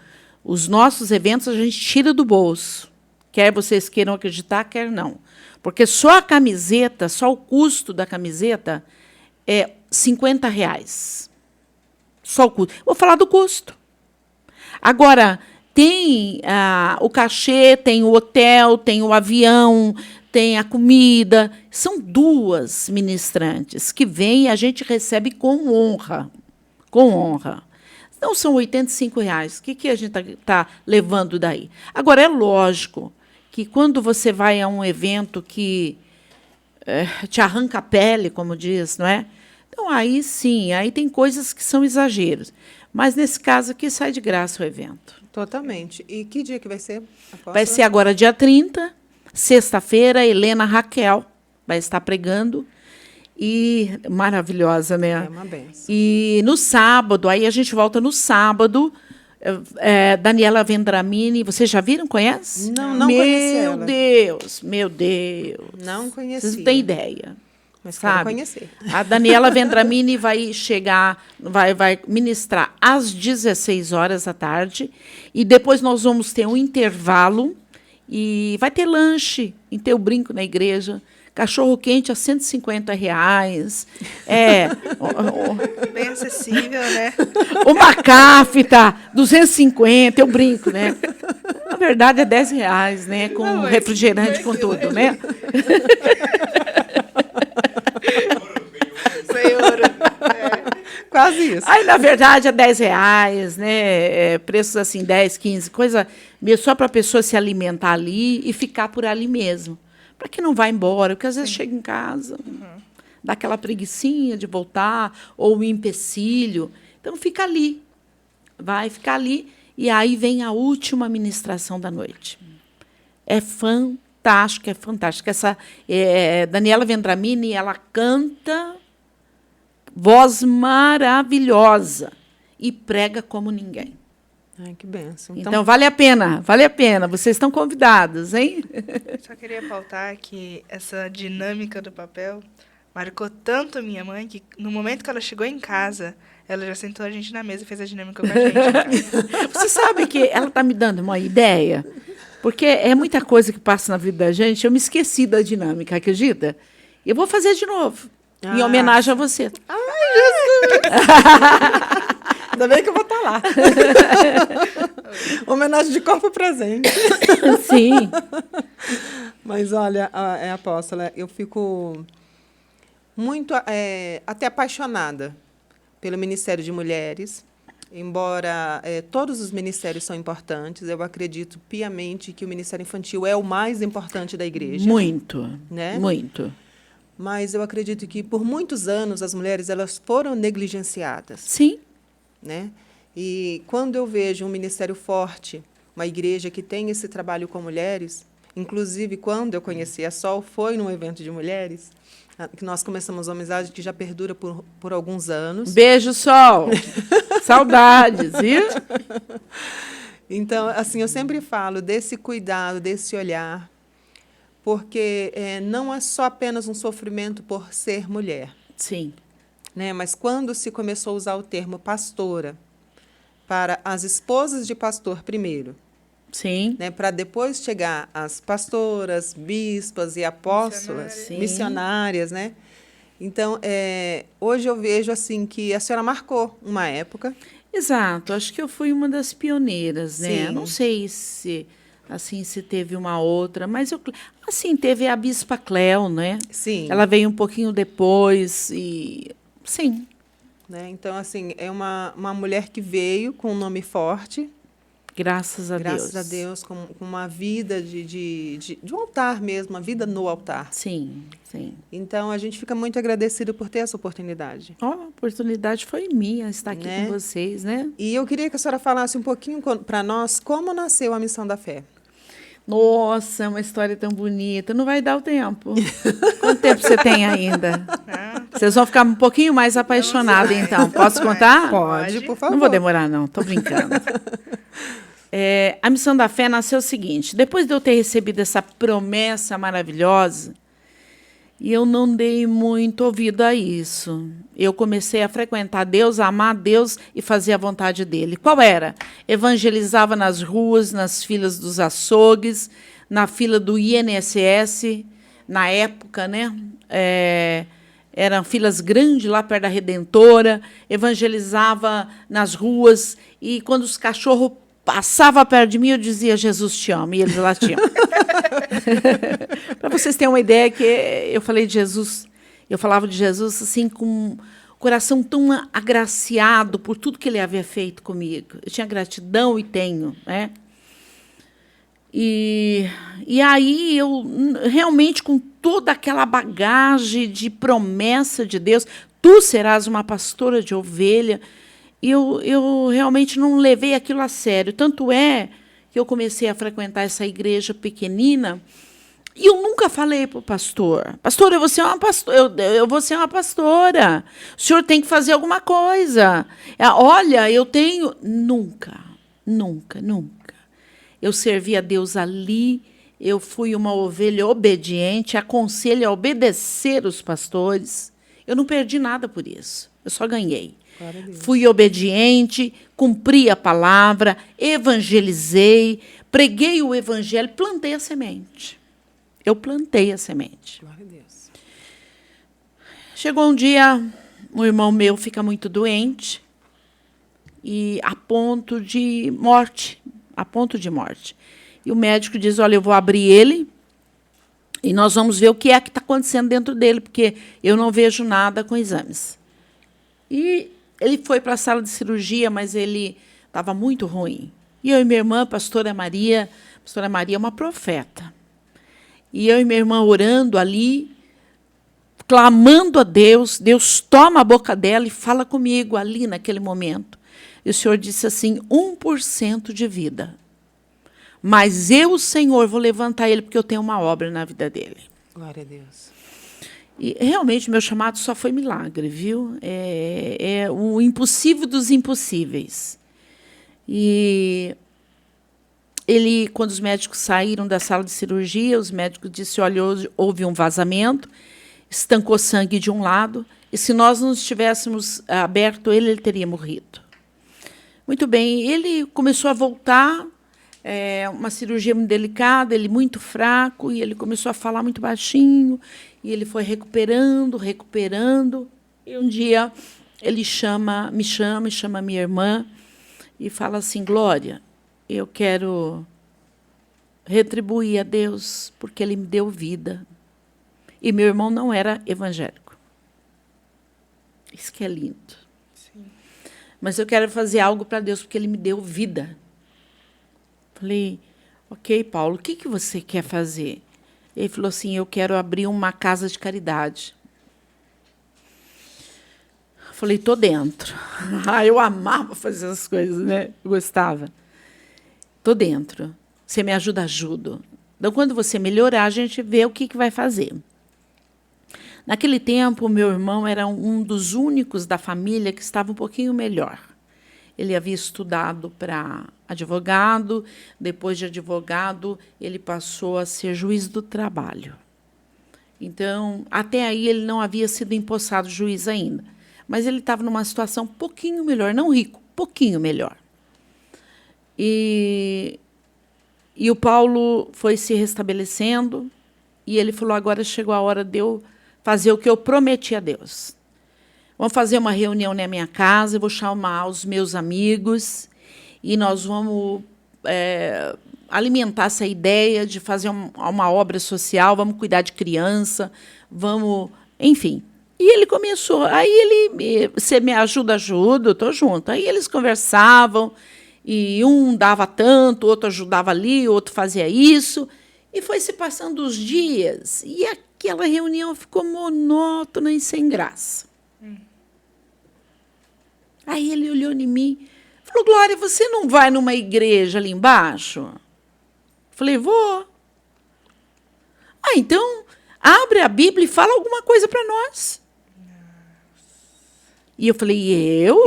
Os nossos eventos a gente tira do bolso. Quer vocês queiram acreditar, quer não. Porque só a camiseta, só o custo da camiseta é R$50. Só o custo. Vou falar do custo. Agora, tem o cachê, tem o hotel, tem o avião, tem a comida. São 2 ministrantes que vêm e a gente recebe com honra. Com honra. Então, são R$85. O que a gente está levando daí? Agora, é lógico que quando você vai a um evento que te arranca a pele, como diz, não é? Então, aí sim, aí tem coisas que são exageros. Mas, nesse caso aqui, sai de graça o evento.
Totalmente. E que dia que vai ser?
Vai ser agora dia 30, sexta-feira, Helena Raquel vai estar pregando. E maravilhosa, né?
É uma benção.
E no sábado, aí a gente volta no sábado, Daniela Vendramini, vocês já viram, conhece?
Não conheci ela.
Meu Deus.
Não conheci.
Vocês não têm ideia.
Mas
sabe?
quero conhecer.
A Daniela Vendramini vai chegar, vai ministrar às 16 horas da tarde, e depois nós vamos ter um intervalo, e vai ter lanche, em Teu Brinco, na igreja. Cachorro-quente a R$ 150.
Bem acessível, né?
O McAfee tá 250, eu brinco, né? Na verdade, é R$ 10, né? Com refrigerante, com tudo, né?
Senhor.
Quase isso.
Aí, na verdade, é R$ 10, né? Preços assim, 10, 15, coisa mesmo só para a pessoa se alimentar ali e ficar por ali mesmo. Para que não vá embora, porque às vezes chega em casa, dá aquela preguicinha de voltar, ou um empecilho. Então, fica ali. Vai ficar ali. E aí vem a última ministração da noite. É fantástico, é fantástico. Essa Daniela Vendramini, ela canta, voz maravilhosa, e prega como ninguém.
Ai, que bênção.
Então, vale a pena, vale a pena. Vocês estão convidados, hein?
Só queria pautar que essa dinâmica do papel marcou tanto minha mãe que, no momento que ela chegou em casa, ela já sentou a gente na mesa e fez a dinâmica com a gente.
Você sabe que ela está me dando uma ideia? Porque é muita coisa que passa na vida da gente. Eu me esqueci da dinâmica, acredita? Eu vou fazer de novo, em homenagem a você.
Ainda bem que eu vou estar lá. Homenagem de corpo presente.
Sim.
Mas, olha, apóstola, eu fico muito até apaixonada pelo Ministério de Mulheres. Embora todos os ministérios são importantes, eu acredito piamente que o Ministério Infantil é o mais importante da igreja.
Muito,
né?
Muito.
Mas eu acredito que, por muitos anos, as mulheres elas foram negligenciadas.
Sim.
Né? E quando eu vejo um ministério forte, uma igreja que tem esse trabalho com mulheres, inclusive quando eu conheci a Sol, foi num evento de mulheres, que nós começamos uma amizade que já perdura por alguns anos.
Beijo, Sol! Saudades, viu?
Então, assim, eu sempre falo desse cuidado, desse olhar, porque não é só apenas um sofrimento por ser mulher.
Sim.
Né? Mas quando se começou a usar o termo pastora para as esposas de pastor primeiro,
sim,
né? Para depois chegar as pastoras, bispas e apóstolas, missionárias, né? Então, hoje eu vejo assim que a senhora marcou uma época.
Exato, acho que eu fui uma das pioneiras, né?
Sim.
Não sei se teve uma outra, mas teve a Bispa Cléo, né?
Sim.
Ela veio um pouquinho depois e sim.
Né? Então, assim, é uma mulher que veio com um nome forte.
Graças a Deus.
Graças a Deus, com uma vida de um altar mesmo, uma vida no altar.
Sim, sim.
Então, a gente fica muito agradecido por ter essa oportunidade.
A oportunidade foi minha estar aqui com vocês, né?
E eu queria que a senhora falasse um pouquinho para nós como nasceu a Missão da Fé.
Nossa, uma história tão bonita. Não vai dar o tempo. Quanto tempo você tem ainda? Vocês vão ficar um pouquinho mais apaixonados, então. Posso contar?
Pode, por favor.
Não vou demorar, não. Estou brincando. A Missão da Fé nasceu o seguinte. Depois de eu ter recebido essa promessa maravilhosa, eu não dei muito ouvido a isso. Eu comecei a frequentar Deus, a amar Deus e fazer a vontade dele. Qual era? Evangelizava nas ruas, nas filas dos açougues, na fila do INSS, na época, né? Eram filas grandes lá perto da Redentora, evangelizava nas ruas, e quando os cachorros passavam perto de mim, eu dizia, Jesus te ama, e eles latiam. Para vocês terem uma ideia, que eu falei de Jesus, eu falava de Jesus assim, com o coração tão agraciado por tudo que ele havia feito comigo. Eu tinha gratidão e tenho, né? E aí eu realmente, com toda aquela bagagem de promessa de Deus, tu serás uma pastora de ovelha, eu realmente não levei aquilo a sério. Tanto é que eu comecei a frequentar essa igreja pequenina e eu nunca falei para o pastor, pastor, eu vou ser uma pastora, o senhor tem que fazer alguma coisa. Olha, eu tenho... Nunca. Eu servi a Deus ali, eu fui uma ovelha obediente, aconselho a obedecer os pastores. Eu não perdi nada por isso, eu só ganhei. Fui obediente, cumpri a palavra, evangelizei, preguei o evangelho, plantei a semente. Eu plantei a semente.
Glória a Deus.
Chegou um dia, um irmão meu fica muito doente, e a ponto de morte. E o médico diz, olha, eu vou abrir ele e nós vamos ver o que é que está acontecendo dentro dele, porque eu não vejo nada com exames. E ele foi para a sala de cirurgia, mas ele estava muito ruim. E eu e minha irmã, pastora Maria é uma profeta. E eu e minha irmã orando ali, clamando a Deus, Deus toma a boca dela e fala comigo ali naquele momento. E o Senhor disse assim, 1% de vida. Mas eu, Senhor, vou levantar ele porque eu tenho uma obra na vida dele.
Glória a Deus.
E realmente meu chamado só foi milagre, viu? É o impossível dos impossíveis. E ele, quando os médicos saíram da sala de cirurgia, os médicos disseram, olha, hoje houve um vazamento, estancou sangue de um lado, e se nós não tivéssemos aberto ele, ele teria morrido. Muito bem, ele começou a voltar, uma cirurgia muito delicada, ele muito fraco, e ele começou a falar muito baixinho, e ele foi recuperando, e um dia ele me chama minha irmã, e fala assim, Glória, eu quero retribuir a Deus, porque Ele me deu vida. E meu irmão não era evangélico. Isso que é lindo. Sim. Mas eu quero fazer algo para Deus, porque Ele me deu vida. Falei, ok, Paulo, o que você quer fazer? Ele falou assim, eu quero abrir uma casa de caridade. Falei, estou dentro. Eu amava fazer essas coisas, né? Eu gostava. Estou dentro. Você me ajuda, ajudo. Então, quando você melhorar, a gente vê o que vai fazer. Naquele tempo, o meu irmão era um dos únicos da família que estava um pouquinho melhor. Ele havia estudado para advogado, depois de advogado, ele passou a ser juiz do trabalho. Então, até aí, ele não havia sido empossado juiz ainda. Mas ele estava numa situação um pouquinho melhor, não rico, pouquinho melhor. E o Paulo foi se restabelecendo, e ele falou, agora chegou a hora de eu fazer o que eu prometi a Deus. Vamos fazer uma reunião na minha casa, eu vou chamar os meus amigos, e nós vamos alimentar essa ideia de fazer uma obra social, vamos cuidar de criança, vamos... Enfim. E ele começou, você me ajuda, ajudo, estou junto. Aí eles conversavam, e um dava tanto, outro ajudava ali, outro fazia isso. E foi se passando os dias, e aquela reunião ficou monótona e sem graça. Aí ele olhou em mim e falou, Glória, você não vai numa igreja ali embaixo? Falei, vou. Então, abre a Bíblia e fala alguma coisa para nós. E eu falei, eu?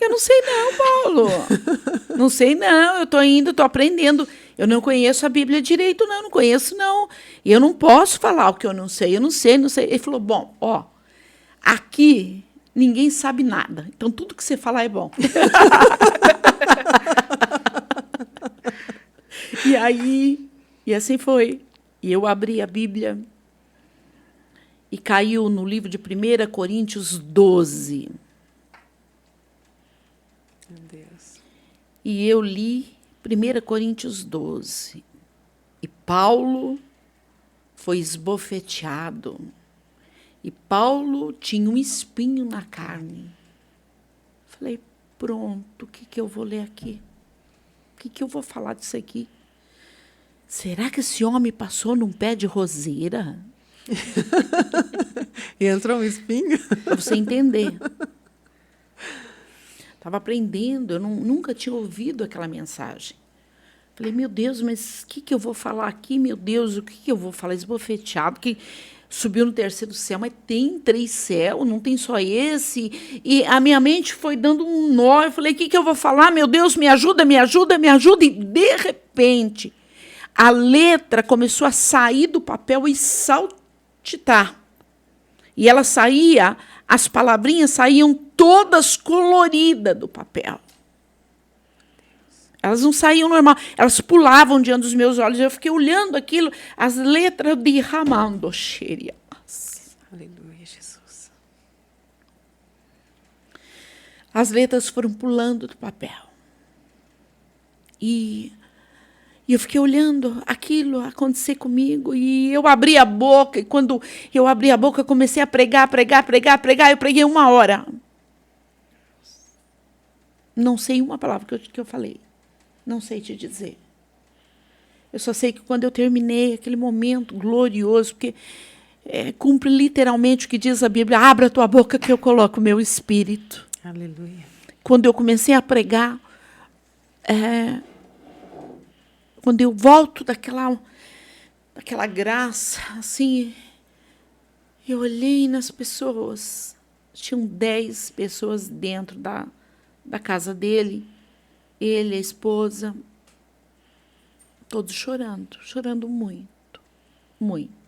Eu não sei não, Paulo. Não sei não, eu estou indo, estou aprendendo. Eu não conheço a Bíblia direito, não conheço não. E eu não posso falar o que eu não sei, não sei. Ele falou, bom, aqui ninguém sabe nada, então tudo que você falar é bom. E assim foi. E eu abri a Bíblia, e caiu no livro de 1 Coríntios 12.
Meu Deus.
E eu li 1 Coríntios 12. E Paulo foi esbofeteado. E Paulo tinha um espinho na carne. Falei, pronto, o que eu vou ler aqui? O que eu vou falar disso aqui? Será que esse homem passou num pé de roseira?
E entrou um espinho?
Para você entender. Estava aprendendo, eu nunca tinha ouvido aquela mensagem. Falei, meu Deus, mas o que eu vou falar aqui? Meu Deus, o que eu vou falar? Esbofeteado, que subiu no terceiro céu, mas tem 3 céus, não tem só esse. E a minha mente foi dando um nó. Eu falei, o que eu vou falar? Meu Deus, me ajuda, me ajuda, me ajuda. E, de repente, a letra começou a sair do papel e saltitar. E ela saía, as palavrinhas saíam todas coloridas do papel. Elas não saíam normal, elas pulavam diante dos meus olhos. Eu fiquei olhando aquilo, as letras de Ramando Xerias.
Aleluia, Jesus.
as letras foram pulando do papel. E eu fiquei olhando aquilo acontecer comigo, e eu abri a boca, e quando eu abri a boca, eu comecei a pregar, eu preguei 1 hora. Não sei uma palavra que eu falei. Não sei te dizer. Eu só sei que quando eu terminei aquele momento glorioso, porque cumpre literalmente o que diz a Bíblia, abra a tua boca que eu coloco o meu espírito.
Aleluia.
Quando eu comecei a pregar, quando eu volto daquela graça, assim, eu olhei nas pessoas. Tinham 10 pessoas dentro da casa dele, ele, a esposa, todos chorando muito, muito.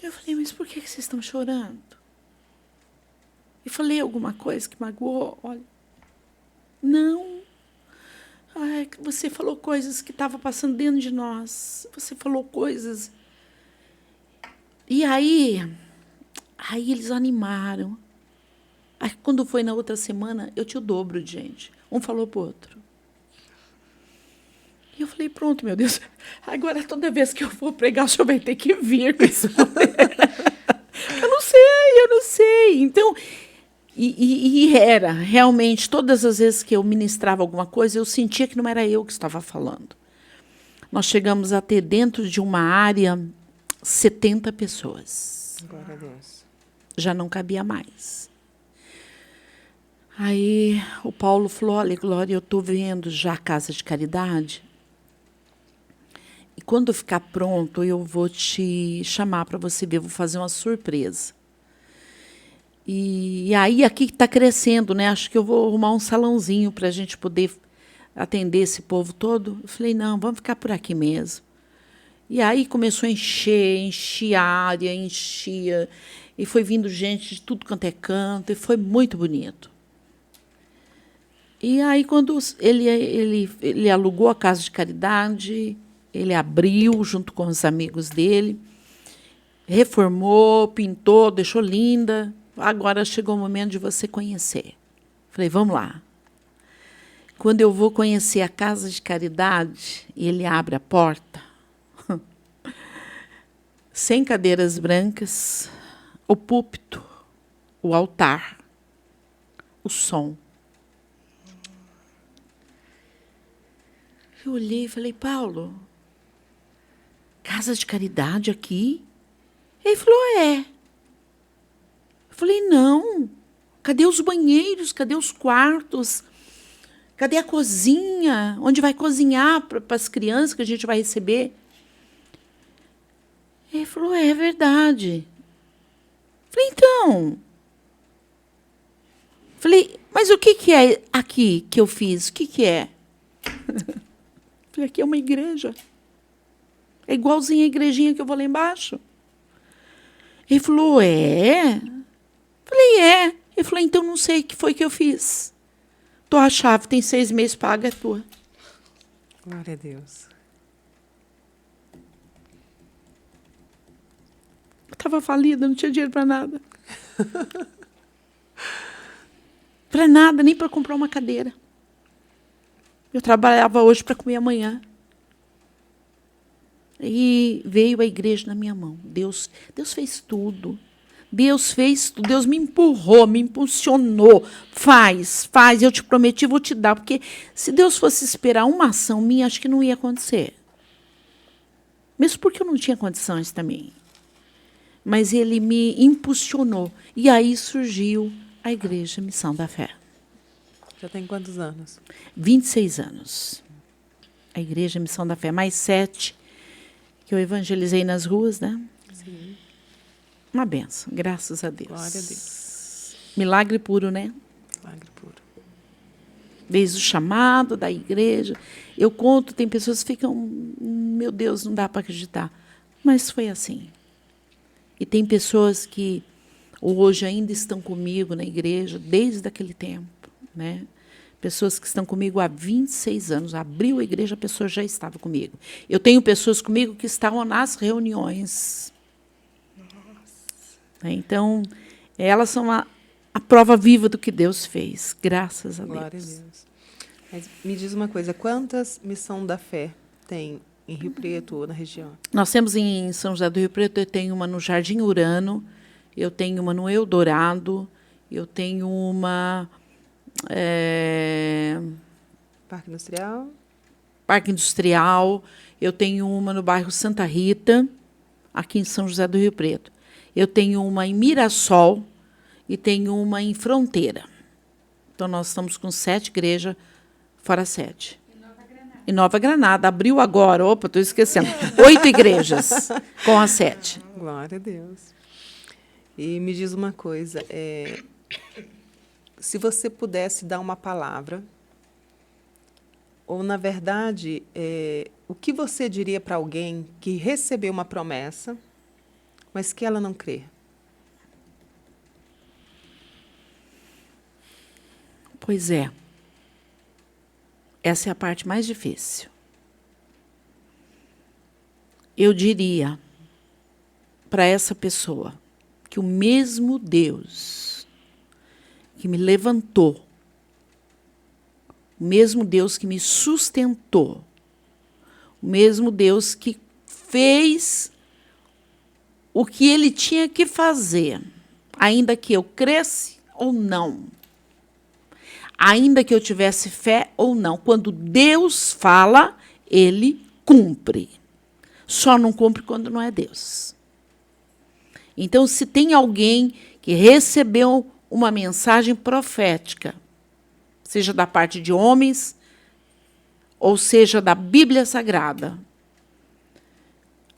Eu falei, mas por que vocês estão chorando? E falei alguma coisa que magoou? Olha, não. Você falou coisas que estavam passando dentro de nós. Você falou coisas. E aí eles animaram. Aí, quando foi na outra semana, eu tinha o dobro de gente. Um falou para o outro. E eu falei, pronto, meu Deus, agora toda vez que eu for pregar, o senhor vai ter que vir com isso. Eu não sei. Então, e era, realmente, todas as vezes que eu ministrava alguma coisa, eu sentia que não era eu que estava falando. Nós chegamos a ter dentro de uma área 70 pessoas.
Glória a Deus.
Já não cabia mais. Aí o Paulo falou, olha, Glória, eu estou vendo já a casa de caridade. E quando ficar pronto, eu vou te chamar para você ver, vou fazer uma surpresa. E aí aqui está crescendo, né? Acho que eu vou arrumar um salãozinho para a gente poder atender esse povo todo. Eu falei, não, vamos ficar por aqui mesmo. E aí começou a enchia a área, enchia. E foi vindo gente de tudo quanto é canto, e foi muito bonito. E aí, quando ele alugou a casa de caridade, ele abriu junto com os amigos dele, reformou, pintou, deixou linda. Agora chegou o momento de você conhecer. Falei, vamos lá. Quando eu vou conhecer a casa de caridade, ele abre a porta, sem cadeiras brancas, o púlpito, o altar, o som. Eu olhei e falei, Paulo, casa de caridade aqui? Ele falou, é. Eu falei, não. Cadê os banheiros? Cadê os quartos? Cadê a cozinha? Onde vai cozinhar para as crianças que a gente vai receber? Ele falou, é verdade. Eu falei, então. Eu falei, mas o que é aqui que eu fiz? O que é? Falei, aqui é uma igreja. É igualzinho a igrejinha que eu vou lá embaixo. Ele falou, é? Falei, é. Ele falou, então não sei o que foi que eu fiz. Tua chave tem 6 meses paga, é tua.
Glória a Deus.
Eu estava falida, não tinha dinheiro para nada. Para nada, nem para comprar uma cadeira. Eu trabalhava hoje para comer amanhã. E veio a igreja na minha mão. Deus fez tudo. Deus fez tudo. Deus me empurrou, me impulsionou. Faz, eu te prometi, vou te dar. Porque se Deus fosse esperar uma ação minha, acho que não ia acontecer. Mesmo porque eu não tinha condições também. Mas Ele me impulsionou. E aí surgiu a Igreja Missão da Fé.
Já tem quantos anos?
26 anos. A Igreja Missão da Fé, mais 7 que eu evangelizei nas ruas, né?
Sim.
Uma benção, graças a Deus.
Glória a Deus.
Milagre puro, né?
Milagre puro.
Desde o chamado da igreja. Eu conto, tem pessoas que ficam, meu Deus, não dá para acreditar. Mas foi assim. E tem pessoas que hoje ainda estão comigo na igreja, desde aquele tempo, né? Pessoas que estão comigo há 26 anos. Abriu a igreja, a pessoa já estava comigo. Eu tenho pessoas comigo que estavam nas reuniões. Nossa. Então, elas são a a prova viva do que Deus fez. Graças a
Glória a
Deus.
Deus. Mas me diz uma coisa, quantas Missão da Fé tem em Rio Preto ou na região?
Nós temos em São José do Rio Preto, eu tenho uma no Jardim Urano, eu tenho uma no Eldorado, eu tenho uma
Parque Industrial?
Parque Industrial, eu tenho uma no bairro Santa Rita, aqui em São José do Rio Preto. Eu tenho uma em Mirassol e tenho uma em Fronteira. Então, nós estamos com 7 igrejas, fora 7. Em Nova Granada. Abriu agora, opa, estou esquecendo. 8 igrejas com as 7.
Glória a Deus. E me diz uma coisa, se você pudesse dar uma palavra, ou, na verdade, o que você diria para alguém que recebeu uma promessa, mas que ela não crê?
Pois é. Essa é a parte mais difícil. Eu diria para essa pessoa que o mesmo Deus que me levantou, o mesmo Deus que me sustentou, o mesmo Deus que fez o que ele tinha que fazer, ainda que eu cresce ou não, ainda que eu tivesse fé ou não, quando Deus fala, ele cumpre. Só não cumpre quando não é Deus. Então, se tem alguém que recebeu uma mensagem profética, seja da parte de homens, ou seja da Bíblia Sagrada,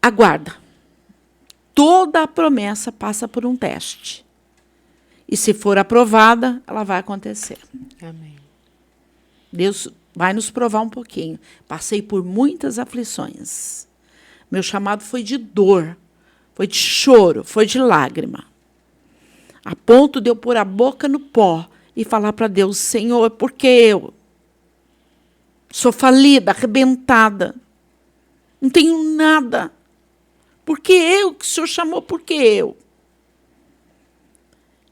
aguarda. Toda a promessa passa por um teste. E se for aprovada, ela vai acontecer.
Amém.
Deus vai nos provar um pouquinho. Passei por muitas aflições. Meu chamado foi de dor, foi de choro, foi de lágrima. A ponto de eu pôr a boca no pó e falar para Deus, Senhor, por que eu? Sou falida, arrebentada. Não tenho nada. Por que eu que o Senhor chamou? Por que eu?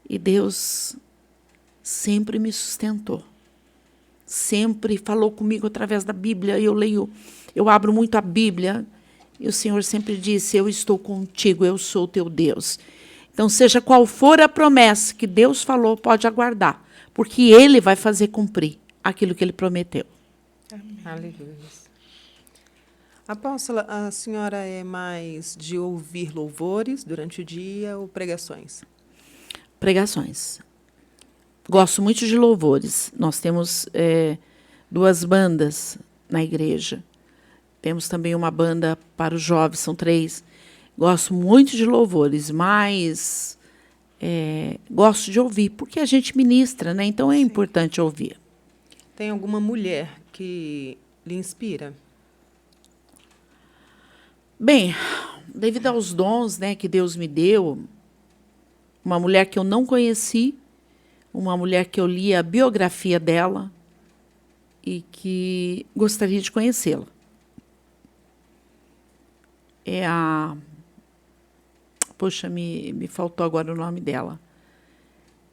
E Deus sempre me sustentou. Sempre falou comigo através da Bíblia. Eu abro muito a Bíblia. E o Senhor sempre disse, eu estou contigo, eu sou o teu Deus. Então, seja qual for a promessa que Deus falou, pode aguardar. Porque Ele vai fazer cumprir aquilo que Ele prometeu.
Amém. Aleluia. Apóstola, a senhora é mais de ouvir louvores durante o dia ou pregações?
Pregações. Gosto muito de louvores. Nós temos 2 bandas na igreja. Temos também uma banda para os jovens, são 3. Gosto muito de louvores, mas gosto de ouvir, porque a gente ministra, né? Então é
Sim.
importante ouvir.
Tem alguma mulher que lhe inspira?
Bem, devido aos dons, né, que Deus me deu, uma mulher que eu não conheci, uma mulher que eu li a biografia dela e que gostaria de conhecê-la. É a... Poxa, me faltou agora o nome dela.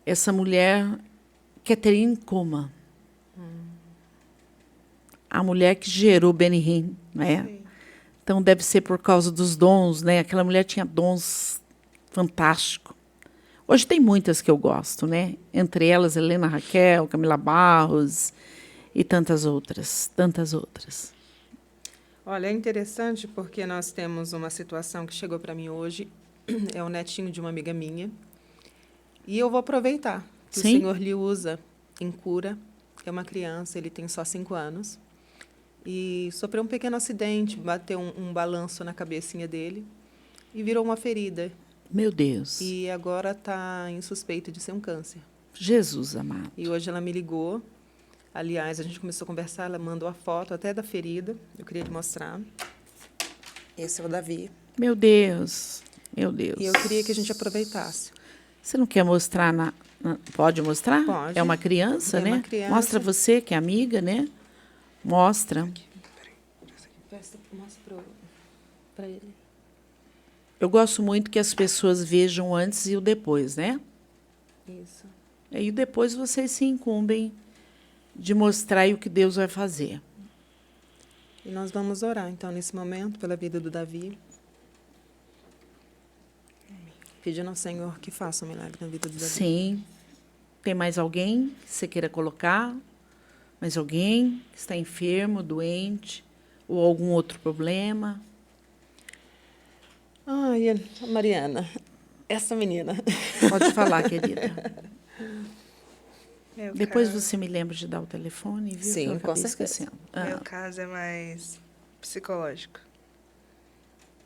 Essa mulher, Catherine Kuhlman. A mulher que gerou Benny Hinn, né?
Sim.
Então, deve ser por causa dos dons, né? Aquela mulher tinha dons fantásticos. Hoje tem muitas que eu gosto, né? Entre elas, Helena Raquel, Camila Barros e tantas outras, tantas outras.
Olha, é interessante porque nós temos uma situação que chegou para mim hoje, é o netinho de uma amiga minha, e eu vou aproveitar que
Sim.
o Senhor lhe usa em cura. É uma criança, ele tem só 5 anos, e sofreu um pequeno acidente, bateu um balanço na cabecinha dele e virou uma ferida.
Meu Deus.
E agora está em suspeita de ser um câncer.
Jesus amado.
E hoje ela me ligou. Aliás, a gente começou a conversar, ela mandou a foto até da ferida. Eu queria lhe mostrar. Esse é o Davi.
Meu Deus. Meu Deus.
E eu queria que a gente aproveitasse.
Você não quer mostrar Pode mostrar?
Pode.
É uma criança,
É
né?
uma criança.
Mostra você, que é amiga, né? Mostra.
Mostra para ele.
Eu gosto muito que as pessoas vejam o antes e o depois, né?
Isso.
Aí depois vocês se incumbem de mostrar aí o que Deus vai fazer.
E nós vamos orar, então, nesse momento, pela vida do Davi. Pedindo ao Senhor que faça um milagre na vida do Davi.
Sim. Tem mais alguém que você queira colocar? Mais alguém que está enfermo, doente, ou algum outro problema?
Ai, Mariana, essa menina.
Pode falar, querida.
Meu
Depois
caso,
você me lembra de dar o telefone, viu?
Sim,
que eu
com
acabei
certeza.
esquecendo.
Meu caso é mais psicológico.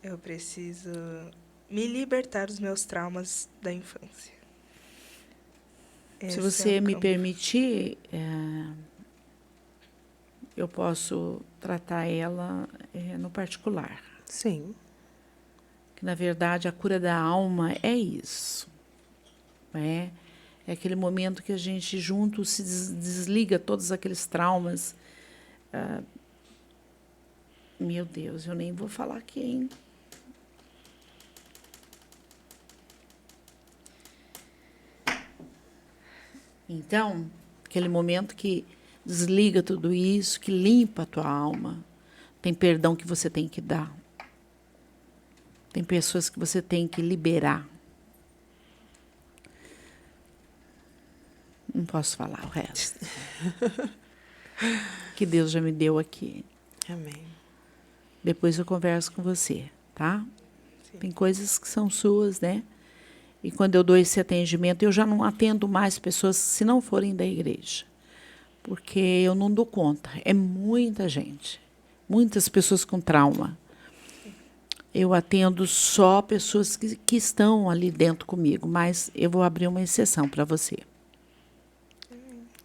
Eu preciso me libertar dos meus traumas da infância.
Se
Esse
você
é o
me
campo.
permitir, eu posso tratar ela no particular.
Sim.
Que, na verdade, a cura da alma é isso. É aquele momento que a gente junto se desliga todos aqueles traumas. Meu Deus, eu nem vou falar aqui, hein? Então, aquele momento que desliga tudo isso, que limpa a tua alma. Tem perdão que você tem que dar. Tem pessoas que você tem que liberar. Não posso falar o resto. Que Deus já me deu aqui.
Amém.
Depois eu converso com você, tá?
Sim.
Tem coisas que são suas, né? E quando eu dou esse atendimento, eu já não atendo mais pessoas se não forem da igreja. Porque eu não dou conta. É muita gente. Muitas pessoas com trauma. Eu atendo só pessoas que estão ali dentro comigo, mas eu vou abrir uma exceção para você.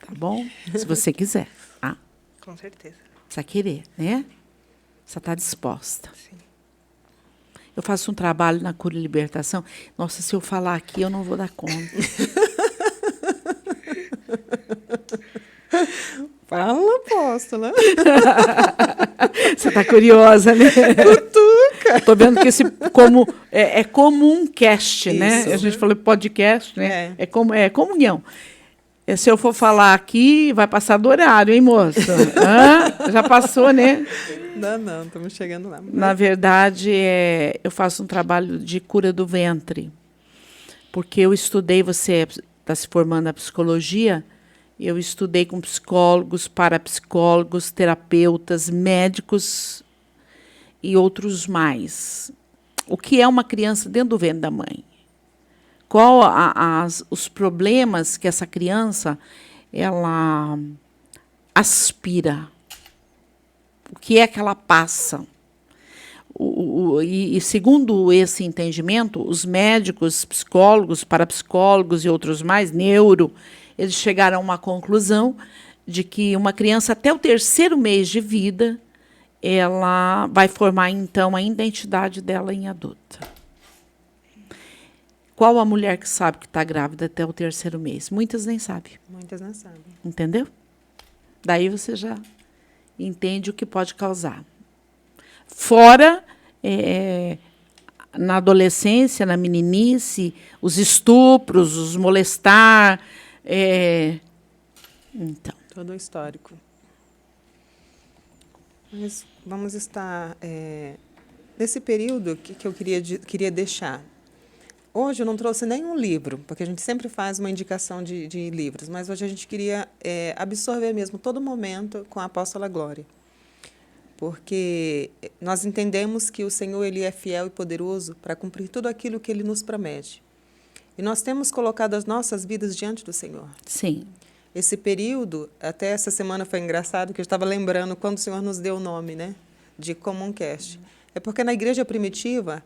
Tá bom? Se você quiser. Tá?
Com certeza.
Precisa querer, né? Precisa estar disposta.
Sim.
Eu faço um trabalho na cura e libertação. Nossa, se eu falar aqui, eu não vou dar conta.
Fala, apóstola.
Você está curiosa, né? Cutuca. Estou vendo que esse é como um cast, né?
Isso.
A gente falou podcast, né?
É.
É comunhão. Se eu for falar aqui, vai passar do horário, hein, moça? Hã? Já passou, né?
Não, estamos chegando lá.
Na verdade, eu faço um trabalho de cura do ventre. Porque eu estudei, você está se formando na psicologia, eu estudei com psicólogos, parapsicólogos, terapeutas, médicos e outros mais. O que é uma criança dentro do ventre da mãe? Qual os problemas que essa criança ela aspira? O que é que ela passa? E segundo esse entendimento, os médicos, psicólogos, parapsicólogos e outros mais, eles chegaram a uma conclusão de que uma criança até o 3º mês de vida, ela vai formar, então, a identidade dela em adulta. Qual a mulher que sabe que está grávida até o 3º mês? Muitas nem sabem.
Muitas não sabem.
Entendeu? Daí você já entende o que pode causar. Fora, na adolescência, na meninice, os estupros, os molestar. Então.
Todo o histórico. Mas vamos estar nesse período que eu queria deixar. Hoje eu não trouxe nenhum livro, porque a gente sempre faz uma indicação de livros, mas hoje a gente queria absorver mesmo todo momento com a apóstola Glória. Porque nós entendemos que o Senhor ele é fiel e poderoso para cumprir tudo aquilo que Ele nos promete. E nós temos colocado as nossas vidas diante do Senhor.
Sim.
Esse período, até essa semana foi engraçado, que eu estava lembrando quando o Senhor nos deu o nome, né, de Comumcast. É porque na igreja primitiva,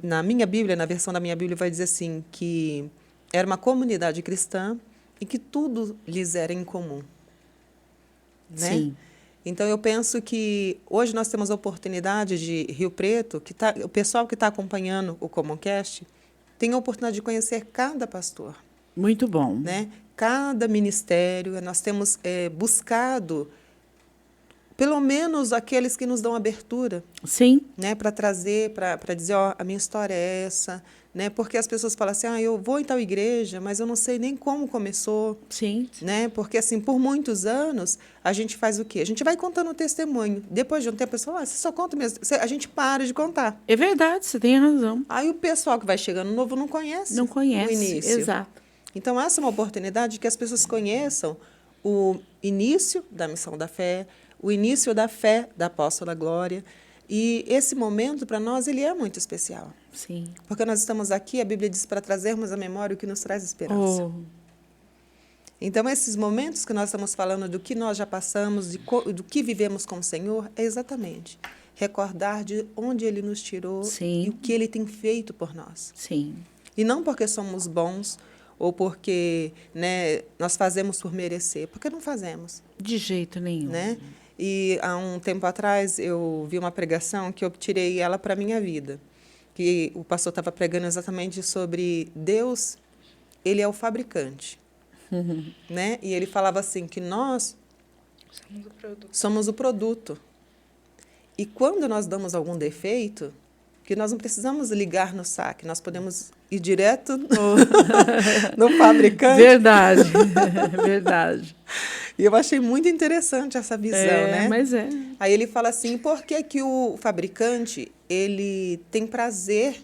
na minha Bíblia, na versão da minha Bíblia, vai dizer assim, que era uma comunidade cristã e que tudo lhes era em comum. Né?
Sim.
Então, eu penso que hoje nós temos a oportunidade de Rio Preto, o pessoal que está acompanhando o Comumcast tem a oportunidade de conhecer cada pastor.
Muito bom.
Né? Cada ministério, nós temos buscado pelo menos aqueles que nos dão abertura,
Sim,
né, para trazer, para dizer, ó, a minha história é essa, né? Porque as pessoas falam assim, eu vou em tal igreja, mas eu não sei nem como começou,
sim.
né? Porque assim, por muitos anos, a gente faz o quê? A gente vai contando o testemunho. Depois de um tempo, a pessoa, você só conta mesmo. A gente para de contar.
É verdade, você tem razão.
Aí o pessoal que vai chegando novo não conhece,
Não conhece.
o início.
Exato.
Então, essa é uma oportunidade que as pessoas conheçam o início da missão da fé, o início da fé da apóstola Glória. E esse momento, para nós, ele é muito especial.
Sim.
Porque nós estamos aqui, a Bíblia diz, para trazermos à memória o que nos traz esperança.
Oh,
Então, esses momentos que nós estamos falando do que nós já passamos, do que vivemos com o Senhor, é exatamente recordar de onde Ele nos tirou
Sim.
e o que Ele tem feito por nós.
sim.
E não porque somos bons ou porque, né, nós fazemos por merecer, porque não fazemos,
De jeito nenhum.
né? E há um tempo atrás eu vi uma pregação que eu tirei ela para a minha vida, que o pastor estava pregando exatamente sobre Deus, Ele é o fabricante, né? E ele falava assim que nós
Somos o produto.
somos o produto. E quando nós damos algum defeito, que nós não precisamos ligar no saque, nós podemos ir direto no fabricante.
Verdade. Verdade.
E eu achei muito interessante essa visão, né?
Mas é.
Aí ele fala assim, por que que o fabricante ele tem prazer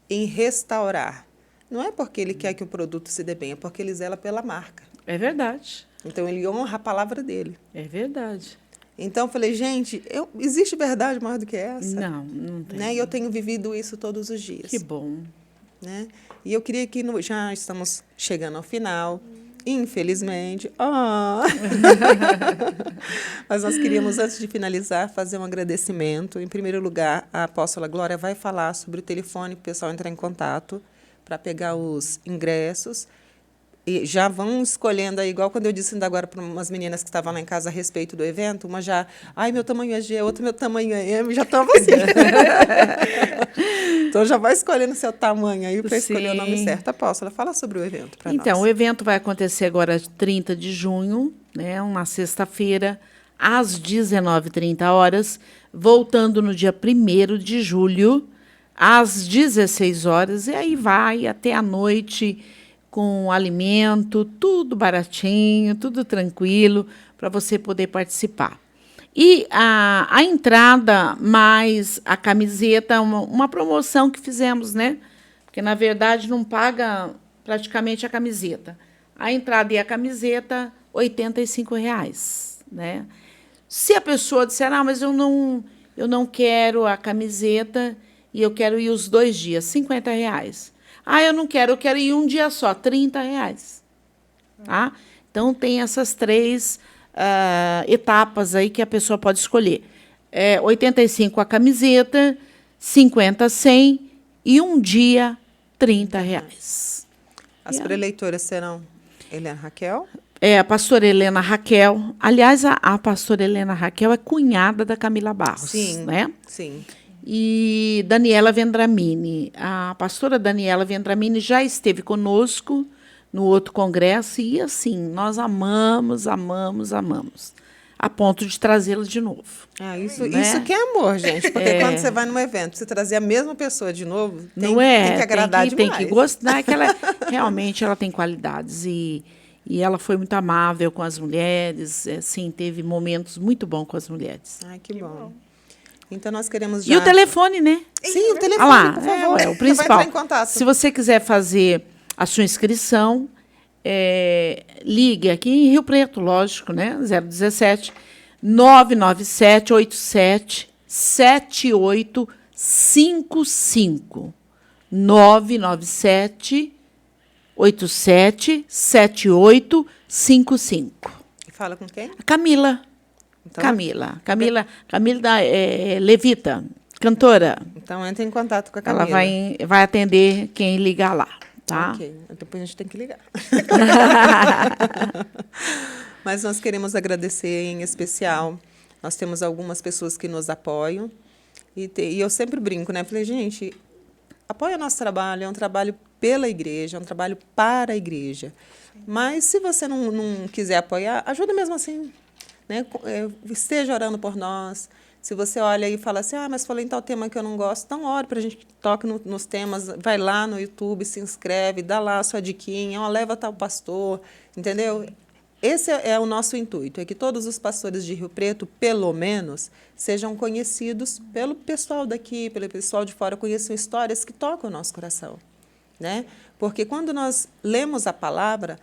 em restaurar? Não é porque ele quer que o produto se dê bem, é porque ele zela pela marca.
É verdade.
Então, ele honra a palavra dele.
É verdade.
Então, eu falei, gente, existe verdade maior do que essa?
Não, não tem.
Né? E eu tenho vivido isso todos os dias.
Que bom.
Né? E eu queria que já estamos chegando ao final, infelizmente. Ah! Mas nós queríamos, antes de finalizar, fazer um agradecimento. Em primeiro lugar, a apóstola Glória vai falar sobre o telefone para o pessoal entrar em contato para pegar os ingressos. E já vão escolhendo aí, igual quando eu disse ainda agora para umas meninas que estavam lá em casa a respeito do evento, uma já, meu tamanho é G, outra meu tamanho é M, já estava assim. Então, já vai escolhendo o seu tamanho aí para escolher o nome
Sim.
certo. Apóstola, fala sobre o evento para nós.
Então, o evento vai acontecer agora 30 de junho, né, uma sexta-feira, às 19h30, voltando no dia 1º de julho, às 16h, e aí vai até a noite, com alimento, tudo baratinho, tudo tranquilo, para você poder participar. E a entrada mais a camiseta, uma promoção que fizemos, né? Porque, na verdade, não paga praticamente a camiseta. A entrada e a camiseta, R$ 85,00, né? Se a pessoa disser, mas eu não quero a camiseta e eu quero ir os 2 dias, R$ 50,00. Eu não quero, eu quero ir um dia só, R$ 30,00. Tá? Então, tem essas 3 etapas aí que a pessoa pode escolher. 85 a camiseta, 50, 100 e um dia, R$ 30,00.
As preleitoras serão Helena Raquel?
A pastora Helena Raquel. Aliás, a pastora Helena Raquel é cunhada da Camila Barros.
Sim,
né?
sim.
E Daniela Vendramini. A pastora Daniela Vendramini já esteve conosco no outro congresso e, assim, nós amamos, amamos, amamos, a ponto de trazê-la de novo.
Isso
Né?
que é amor, gente. Porque quando você vai num evento, você trazer a mesma pessoa de novo, tem que agradar
tem
demais.
que gostar, que realmente ela tem qualidades e ela foi muito amável com as mulheres, assim, teve momentos muito bons com as mulheres.
Ai, que bom. Então, nós queremos já...
E o telefone, né?
Sim, o telefone,
lá,
por favor.
o principal.
Vai entrar em contato.
Se você quiser fazer a sua inscrição, ligue aqui em Rio Preto, lógico, né? 017 997 87 7855. 997 87 7855.
E fala com quem?
Camila.
Então,
Camila Levita, cantora.
Então, entre em contato com a Camila.
Ela vai atender quem ligar lá, tá?
Ok, depois a gente tem que ligar. Mas nós queremos agradecer em especial. Nós temos algumas pessoas que nos apoiam. E eu sempre brinco, né? Falei, gente, apoia o nosso trabalho, é um trabalho pela igreja, é um trabalho para a igreja. Mas se você não quiser apoiar, ajuda mesmo assim. né? Esteja orando por nós. Se você olha e fala assim, mas falei em tal tema que eu não gosto, então ore para a gente que toque nos temas, vai lá no YouTube, se inscreve, dá lá a sua diquinha, leva tal pastor, entendeu? Esse é o nosso intuito, é que todos os pastores de Rio Preto, pelo menos, sejam conhecidos pelo pessoal daqui, pelo pessoal de fora, conheçam histórias que tocam o nosso coração, né? Porque quando nós lemos a palavra,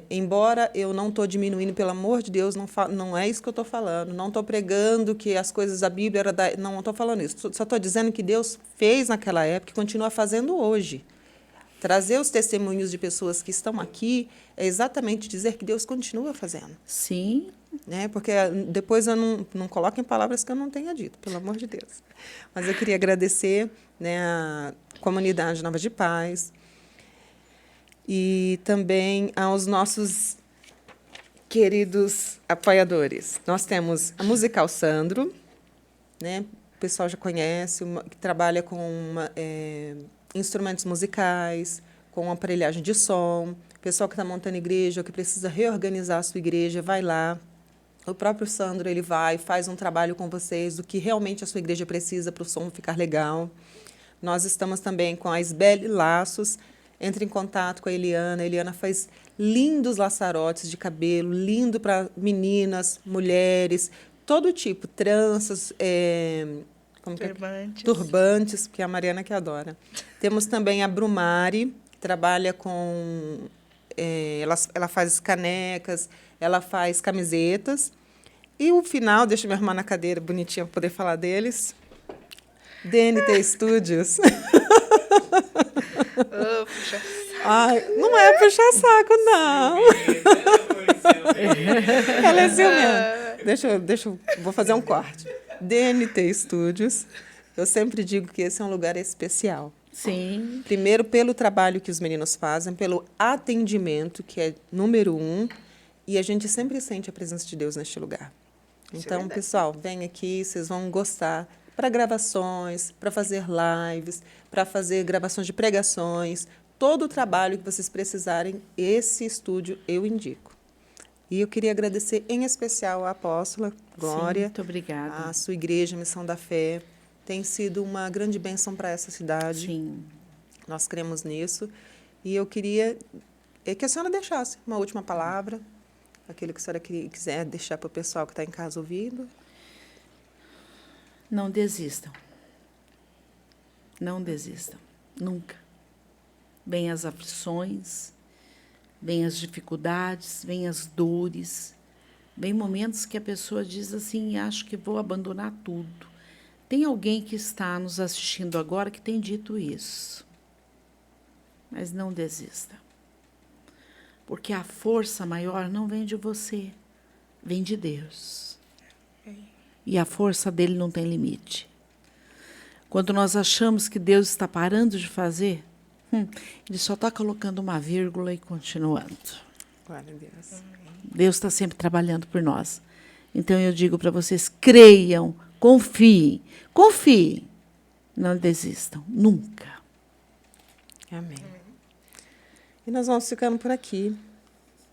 embora eu não estou diminuindo, pelo amor de Deus, não é isso que eu estou falando, não estou pregando que as coisas da Bíblia não estou falando isso, só estou dizendo que Deus fez naquela época e continua fazendo hoje. Trazer os testemunhos de pessoas que estão aqui é exatamente dizer que Deus continua fazendo.
Sim.
Né? Porque depois eu não coloco em palavras que eu não tenha dito, pelo amor de Deus. Mas eu queria agradecer, né, a comunidade Nova de Paz e também aos nossos queridos apoiadores. Nós temos a Musical Sandro, né? O pessoal já conhece, que trabalha com instrumentos musicais, com aparelhagem de som. O pessoal que está montando igreja, ou que precisa reorganizar a sua igreja, vai lá. O próprio Sandro, ele vai, faz um trabalho com vocês do que realmente a sua igreja precisa para o som ficar legal. Nós estamos também com a Isbelle Laços. Entre em contato com a Eliana. A Eliana faz lindos laçarotes de cabelo, lindo para meninas, mulheres, todo tipo, tranças, turbantes, porque é a Mariana que adora. Temos também a Brumari, que trabalha com... ela faz canecas, ela faz camisetas. E o final, deixa eu me arrumar na cadeira bonitinha para poder falar deles. DNT Studios.
Puxa.
Ai, não é puxar saco, não. Ela é ciumenta. Vou fazer um corte. DNT Studios. Eu sempre digo que esse é um lugar especial.
Sim.
Primeiro, pelo trabalho que os meninos fazem, pelo atendimento, que é número 1, e a gente sempre sente a presença de Deus neste lugar. Então, pessoal, vem aqui, vocês vão gostar. Para gravações, para fazer lives, para fazer gravações de pregações, todo o trabalho que vocês precisarem, esse estúdio eu indico. E eu queria agradecer em especial à apóstola Glória.
Sim, muito obrigada.
A sua igreja, Missão da Fé. Tem sido uma grande bênção para essa cidade.
Sim.
Nós cremos nisso. E eu queria que a senhora deixasse uma última palavra, aquilo que a senhora quiser deixar para o pessoal que está em casa ouvindo.
Não desistam. Não desistam. Nunca. Vêm as aflições, vêm as dificuldades, vêm as dores, vêm momentos que a pessoa diz assim, acho que vou abandonar tudo. Tem alguém que está nos assistindo agora que tem dito isso. Mas não desista. Porque a força maior não vem de você, vem de Deus. E a força dele não tem limite. Quando nós achamos que Deus está parando de fazer, ele só está colocando uma vírgula e continuando.
Glória a Deus.
Deus está sempre trabalhando por nós. Então eu digo para vocês, creiam, confiem, não desistam, nunca.
Amém. E nós vamos ficando por aqui.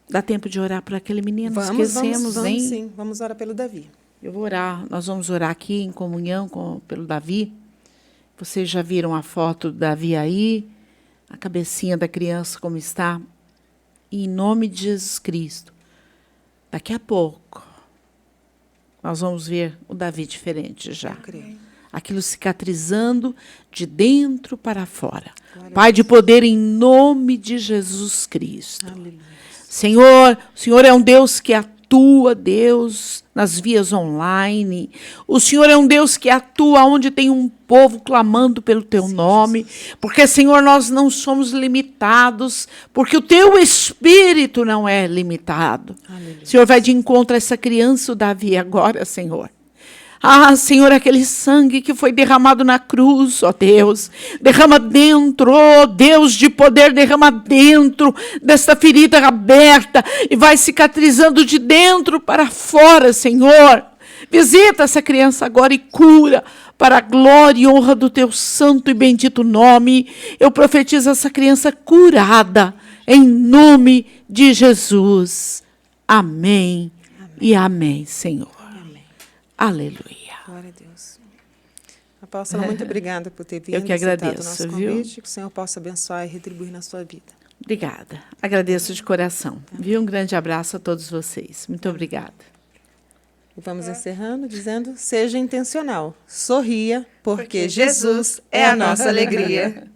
Dá tempo de orar por aquele menino?
Vamos,
hein?
Sim, vamos orar pelo Davi.
Eu vou orar, nós vamos orar aqui em comunhão pelo Davi. Vocês já viram a foto do Davi aí, a cabecinha da criança como está. E em nome de Jesus Cristo, daqui a pouco, nós vamos ver o Davi diferente já. Aquilo cicatrizando de dentro para fora. Pai de poder, em nome de Jesus Cristo.
Aleluia.
Senhor, o Senhor é um Deus que atua, Deus, nas vias online. O Senhor é um Deus que atua onde tem um povo clamando pelo teu nome. Porque, Senhor, nós não somos limitados, porque o teu Espírito não é limitado. Aleluia. Senhor, vai de encontro a essa criança, o Davi, agora, Senhor. Ah, Senhor, aquele sangue que foi derramado na cruz, ó Deus, derrama dentro, ó Deus de poder, derrama dentro desta ferida aberta e vai cicatrizando de dentro para fora, Senhor. Visita essa criança agora e cura para a glória e honra do teu santo e bendito nome. Eu profetizo essa criança curada em nome de Jesus. Amém. E amém, Senhor.
Amém.
Aleluia.
Glória a Deus. Apóstola, muito obrigada por ter vindo.
Eu que
aceitado
agradeço,
o nosso
viu?
convite. Que o Senhor possa abençoar e retribuir na sua vida.
Obrigada. Agradeço de coração. Viu? Um grande abraço a todos vocês. Muito obrigada.
E vamos encerrando dizendo: seja intencional. Sorria, porque Jesus é a nossa alegria.